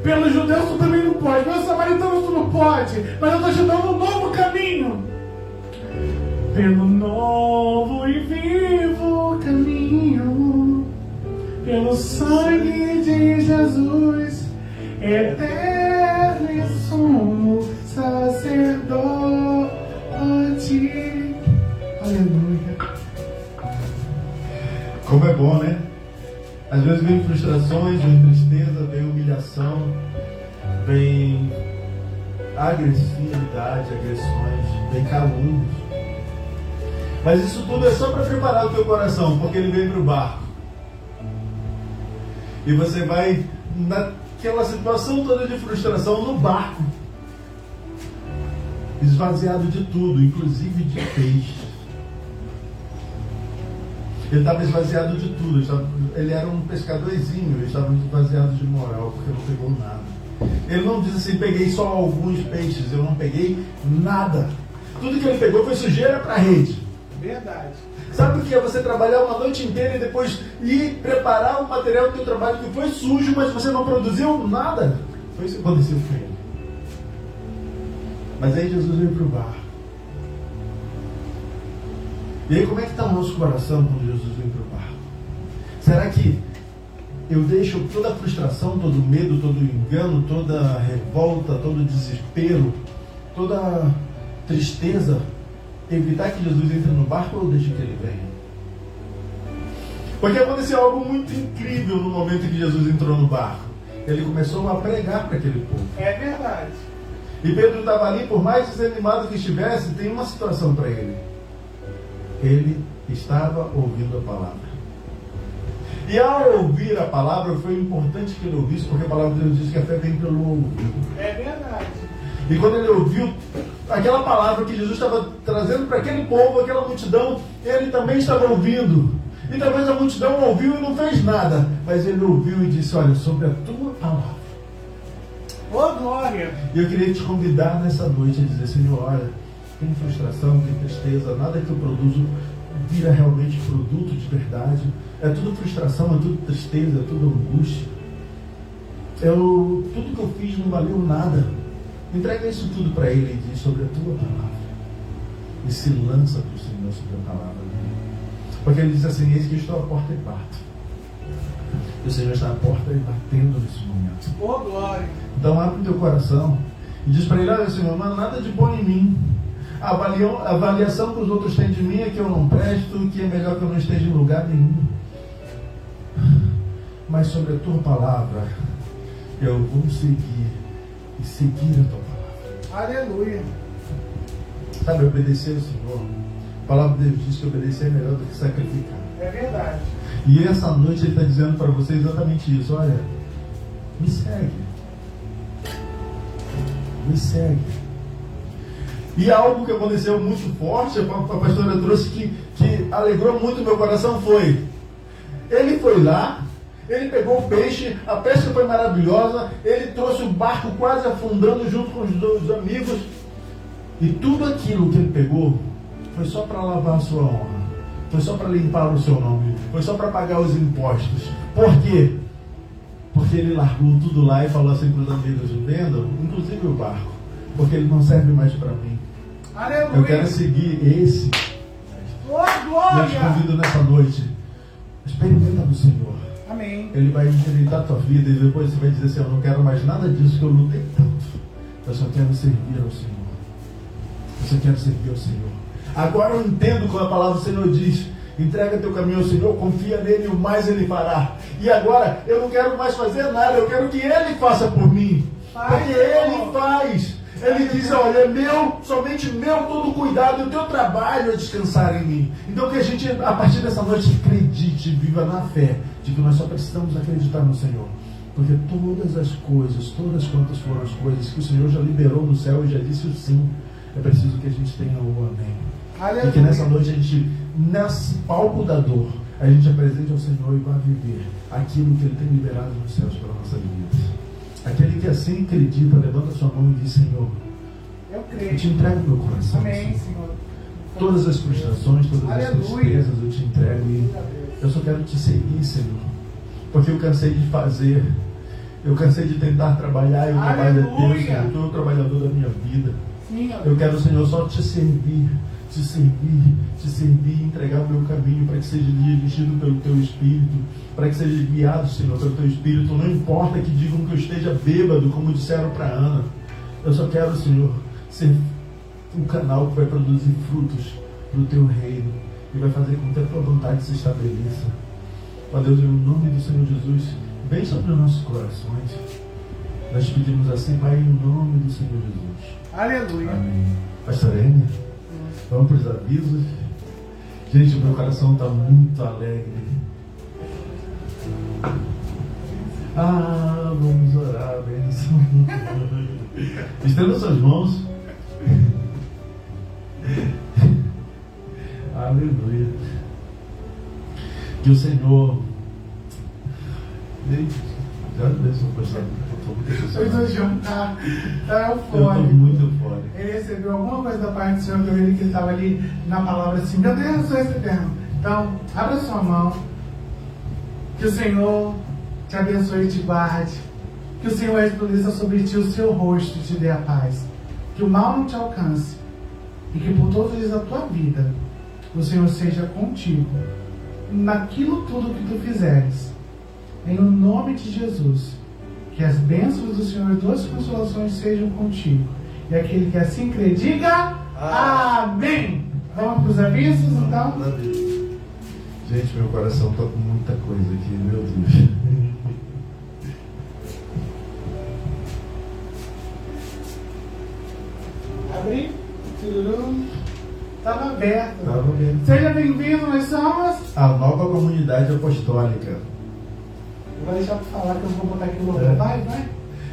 pelos judeus tu também não pode, pelos samaritanos tu não pode, mas eu estou te dando um novo caminho. Pelo novo e vivo caminho, pelo sangue de Jesus, eterno e sumo sacerdote. Aleluia. Como é bom, né? Às vezes vem frustrações, vem tristeza, vem humilhação, vem agressividade, agressões, vem calúnios. Mas isso tudo é só para preparar o teu coração, porque ele vem para o barco. E você vai naquela situação toda de frustração no barco, esvaziado de tudo, inclusive de peixe. Ele estava esvaziado de tudo. Ele era um pescadorzinho, ele estava esvaziado de moral, porque não pegou nada. Ele não diz assim: peguei só alguns peixes, eu não peguei nada. Tudo que ele pegou foi sujeira para a rede. Verdade. Sabe o que é você trabalhar uma noite inteira e depois ir preparar o material do teu trabalho que foi sujo, mas você não produziu nada? Foi isso que aconteceu com ele. Mas aí Jesus veio para o barco. E aí como é que está o nosso coração quando Jesus vem para o barco? Será que eu deixo toda a frustração, todo o medo, todo o engano, toda a revolta, todo o desespero, toda a tristeza evitar que Jesus entre no barco, ou eu deixo que ele venha? Porque aconteceu algo muito incrível no momento em que Jesus entrou no barco. Ele começou a pregar para aquele povo. É verdade. E Pedro estava ali, por mais desanimado que estivesse, tem uma situação para ele. Ele estava ouvindo a palavra. E ao ouvir a palavra, foi importante que ele ouvisse, porque a palavra de Deus diz que a fé vem pelo ouvido. É verdade. E quando ele ouviu aquela palavra que Jesus estava trazendo para aquele povo, aquela multidão, ele também estava ouvindo. E talvez a multidão ouviu e não fez nada, mas ele ouviu e disse: olha, sobre a tua palavra. Ô glória! E eu queria te convidar nessa noite a dizer: Senhor, olha, tem frustração, tem tristeza, nada que eu produzo vira realmente produto de verdade. É tudo frustração, é tudo tristeza, é tudo angústia. Tudo que eu fiz não valeu nada. Entrega isso tudo para Ele e diz: sobre a tua palavra. E se lança para o Senhor sobre a palavra dele. Porque Ele diz assim: eis que estou à porta e bato. E o Senhor está à porta e batendo nesse momento. Ô glória! Então abre o teu coração e diz para Ele: olha, Senhor, não há nada de bom em mim. A avaliação que os outros têm de mim é que eu não presto, que é melhor que eu não esteja em lugar nenhum. Mas sobre a tua palavra eu vou seguir e seguir a tua palavra. Aleluia! Sabe, obedecer ao Senhor. A palavra de Deus diz que obedecer é melhor do que sacrificar. É verdade. E essa noite Ele está dizendo para você exatamente isso: olha, me segue. Me segue. E algo que aconteceu muito forte, a pastora trouxe que alegrou muito meu coração, foi: ele foi lá, ele pegou o peixe, a pesca foi maravilhosa, ele trouxe o barco quase afundando junto com os dois amigos, e tudo aquilo que ele pegou foi só para lavar a sua honra, foi só para limpar o seu nome, foi só para pagar os impostos. Por quê? Porque ele largou tudo lá e falou assim para os amigos: vendam, inclusive o barco, porque ele não serve mais para mim. Aleluia! Eu quero seguir esse. Ô Eu te glória! convido nessa noite: experimenta do Senhor. Amém. Ele vai endireitar a tua vida e depois você vai dizer assim: eu não quero mais nada disso que eu lutei tanto. Eu só quero servir ao Senhor. Eu só quero servir ao Senhor. Agora eu entendo quando a palavra do Senhor diz: entrega teu caminho ao Senhor, confia nele e o mais ele fará. e agora eu não quero mais fazer nada, eu quero que Ele faça por mim. Porque Ele faz. Ele diz, olha, é meu, somente meu todo cuidado, e o teu trabalho é descansar em mim. Então que a gente, a partir dessa noite, acredite, viva na fé, de que nós só precisamos acreditar no Senhor. Porque todas as coisas, todas quantas foram as coisas que o Senhor já liberou no céu e já disse o sim, é preciso que a gente tenha o amém. Aleluia. E que nessa noite a gente, nesse palco da dor, a gente apresente ao Senhor e vá viver aquilo que Ele tem liberado nos céus para a nossa vida. Aquele que assim acredita, levanta sua mão e diz, Senhor, eu te entrego meu coração. Amém, Senhor. Todas as frustrações, todas Aleluia. as tristezas eu te entrego e eu só quero te seguir, Senhor. Porque eu cansei de fazer, eu cansei de tentar trabalhar e o trabalho é Deus, Senhor. Tu é o trabalhador da minha vida. Sim, eu quero, Senhor, só te servir, e entregar o meu caminho para que seja dirigido pelo Teu Espírito, para que seja guiado, Senhor, pelo Teu Espírito. Não importa que digam que eu esteja bêbado, como disseram para Ana. Eu só quero, Senhor, ser um canal que vai produzir frutos para o Teu reino e vai fazer com que a Tua vontade se estabeleça. Ó Deus, em nome do Senhor Jesus, vem sobre os nossos corações. Nós pedimos assim, Pai, em nome do Senhor Jesus. Aleluia. Amém. Pastor Enia, vamos para os avisos. Gente, o meu coração está muito alegre. Vamos orar, bênção. Estenda suas mãos. Aleluia. Que o Senhor. Já deixa eu postar. Pois o João tá Eu eufórico. estou muito fora. Ele recebeu alguma coisa da parte do Senhor, que ele estava ali na palavra assim, meu Deus, estou recebendo. Então, abra sua mão. Que o Senhor te abençoe e te guarde. Que o Senhor resplandeça sobre ti o seu rosto e te dê a paz. Que o mal não te alcance. E que por todos os dias da tua vida, o Senhor seja contigo. Naquilo tudo que tu fizeres. Em o nome de Jesus. Que as bênçãos do Senhor e duas consolações sejam contigo. E aquele que assim crê, diga amém. Vamos para os avisos, então? Gente, meu coração está com muita coisa aqui, meu Deus. Abri. Estava aberto. Estava aberto. Seja bem-vindo, nós somos A nova comunidade apostólica. Eu vou deixar para falar que eu vou botar aqui o logo. Vai.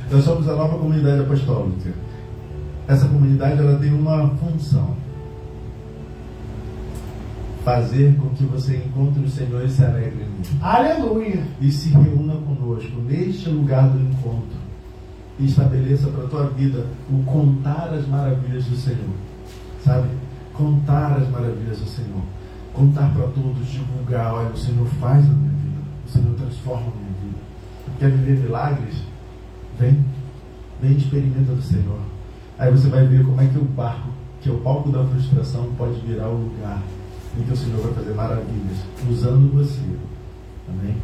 Nós somos a nova comunidade apostólica. Essa comunidade ela tem uma função: fazer com que você encontre o Senhor e se alegre nele. Aleluia! E se reúna conosco neste lugar do encontro e estabeleça para a tua vida o contar as maravilhas do Senhor. Sabe? Contar as maravilhas do Senhor. Contar para todos, divulgar: olha, o Senhor faz na minha vida, o Senhor transforma a minha vida. Quer viver milagres? Vem e experimenta do Senhor. Aí você vai ver como é que o barco, que é o palco da frustração, pode virar o lugar em que o Senhor vai fazer maravilhas, usando você. Amém?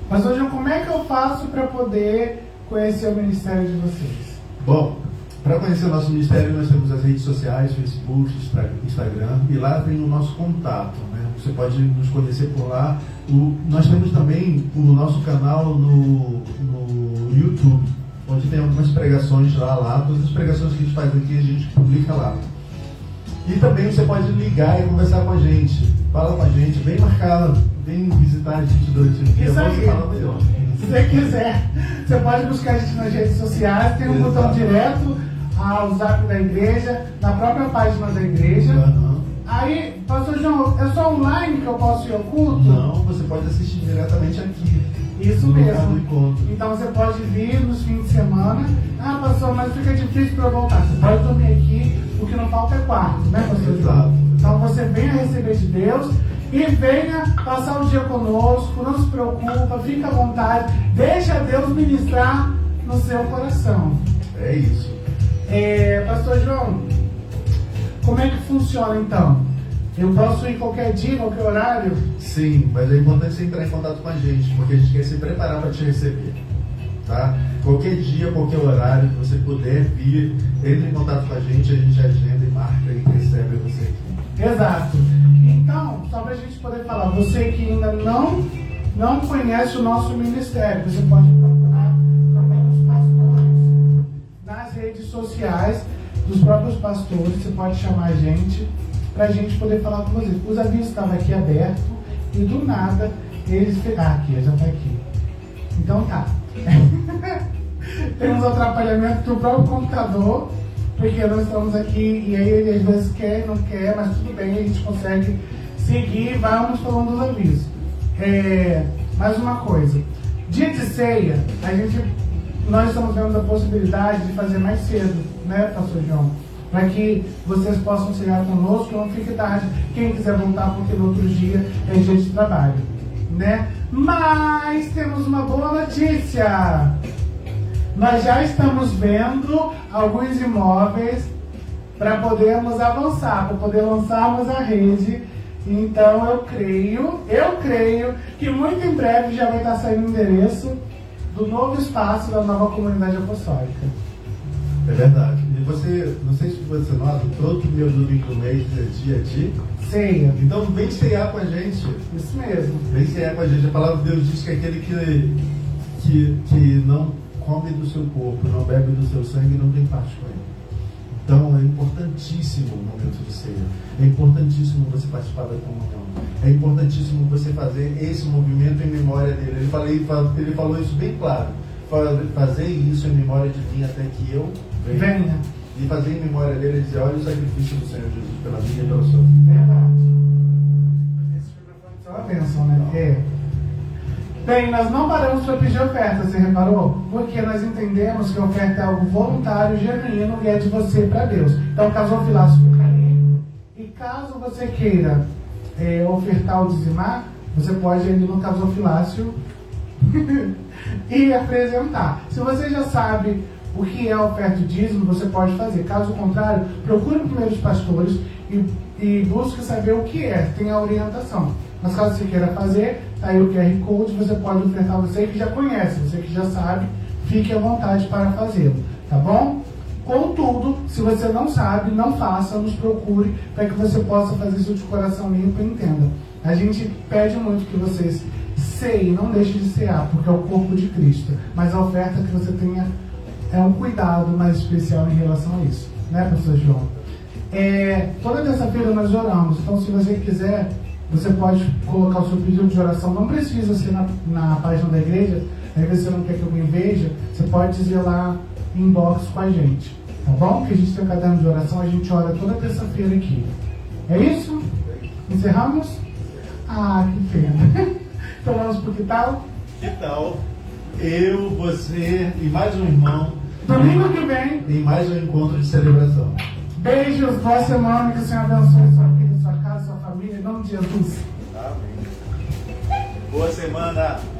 Mas hoje, como é que eu faço para poder conhecer o ministério de vocês? Bom, para conhecer o nosso ministério, nós temos as redes sociais, Facebook, Instagram, e lá tem o nosso contato, né? Você pode nos conhecer por lá. Nós temos também o nosso canal no YouTube, onde tem algumas pregações lá, todas as pregações que a gente faz aqui, a gente publica lá. E também você pode ligar e conversar com a gente. Fala com a gente, vem marcar, vem visitar a gente durante o dia. Isso aí. Falar melhor. Se você quiser, você pode buscar a gente nas redes sociais, tem um botão direto ao zap da igreja, na própria página da igreja. Uhum. Aí, pastor João, é só online que eu posso ir ao culto? Não, você pode assistir diretamente aqui. Isso no lugar do mesmo. encontro. Então você pode vir nos fins de semana. Pastor, mas fica difícil para eu voltar. Você pode dormir aqui, o que não falta é quarto, né, pastor? Exato. Então você venha receber de Deus e venha passar o dia conosco. Não se preocupa, fica à vontade. Deixa Deus ministrar no seu coração. É isso. Pastor João, como é que funciona então? Eu posso ir qualquer dia, qualquer horário? Sim, mas é importante você entrar em contato com a gente, porque a gente quer se preparar para te receber. Tá? Qualquer dia, qualquer horário que você puder vir, entre em contato com a gente agenda e marca e recebe você aqui. Exato. Então, só para a gente poder falar, você que ainda não não conhece o nosso ministério, você pode procurar também os pastores nas redes sociais dos próprios pastores. Você pode chamar a gente para a gente poder falar com vocês. Os avisos estavam aqui abertos e do nada eles aqui, já está aqui. Então tá. Temos atrapalhamento do próprio computador, porque nós estamos aqui e aí ele às vezes quer, não quer, mas tudo bem, a gente consegue seguir. Vamos falando dos avisos. Mais uma coisa, dia de ceia, nós estamos vendo a possibilidade de fazer mais cedo, né, pastor João? Para que vocês possam chegar conosco, não fique tarde. Quem quiser voltar, porque no outro dia é dia de trabalho, né? Mas temos uma boa notícia. Nós já estamos vendo alguns imóveis para podermos avançar, para poder lançarmos a rede. Então eu creio que muito em breve já vai estar saindo o endereço do novo espaço da nova comunidade apostólica. É verdade. E você, não sei se você nota, todo primeiro domingo do mês é dia de ceia. Então vem ceiar com a gente. Isso mesmo. Vem ceiar com a gente. A palavra de Deus diz que aquele que não come do seu corpo, não bebe do seu sangue, não tem parte com ele. Então é importantíssimo o momento de ceia. É importantíssimo você participar da comunhão. É importantíssimo você fazer esse movimento em memória dele. Ele falou isso bem claro. Fazer isso em memória de mim até que eu venha. E fazer em memória dele e dizer, olha o sacrifício do Senhor Jesus pela minha e pela sua vida. Verdade. Esse foi uma bênção, né? Bem, nós não paramos para pedir oferta, você reparou? Porque nós entendemos que a oferta é algo voluntário, genuíno e é de você para Deus. Então, gasofilácio fica ali. E caso você queira ofertar ou dizimar, você pode ir no gasofilácio e apresentar. Se você já sabe o que é a oferta e dízimo, você pode fazer. Caso contrário, procure primeiro os pastores e busque saber o que é. Tem a orientação. Mas caso você queira fazer, tá aí o QR Code, você pode ofertar. Você que já conhece, você que já sabe, fique à vontade para fazê-lo, tá bom? Contudo, se você não sabe, não faça, nos procure, para que você possa fazer isso de coração limpo e entenda. A gente pede muito que vocês ceiem, não deixem de cear, porque é o corpo de Cristo. Mas a oferta que você tenha é um cuidado mais especial em relação a isso, né, pastor João? Toda terça-feira nós oramos, então se você quiser, você pode colocar o seu pedido de oração. Não precisa ser na página da igreja. Às vezes você não quer que alguém veja, você pode dizer lá em inbox com a gente, tá bom? Que a gente tem um caderno de oração, a gente ora toda terça-feira aqui. É isso? Encerramos? Ah, que pena. Então vamos pro que tal? Que tal? Eu, você e mais um irmão. Domingo que vem. Em mais um encontro de celebração. Beijos, boa semana, que o Senhor abençoe sua vida, sua casa, sua família, em nome de Jesus. Amém. Boa semana.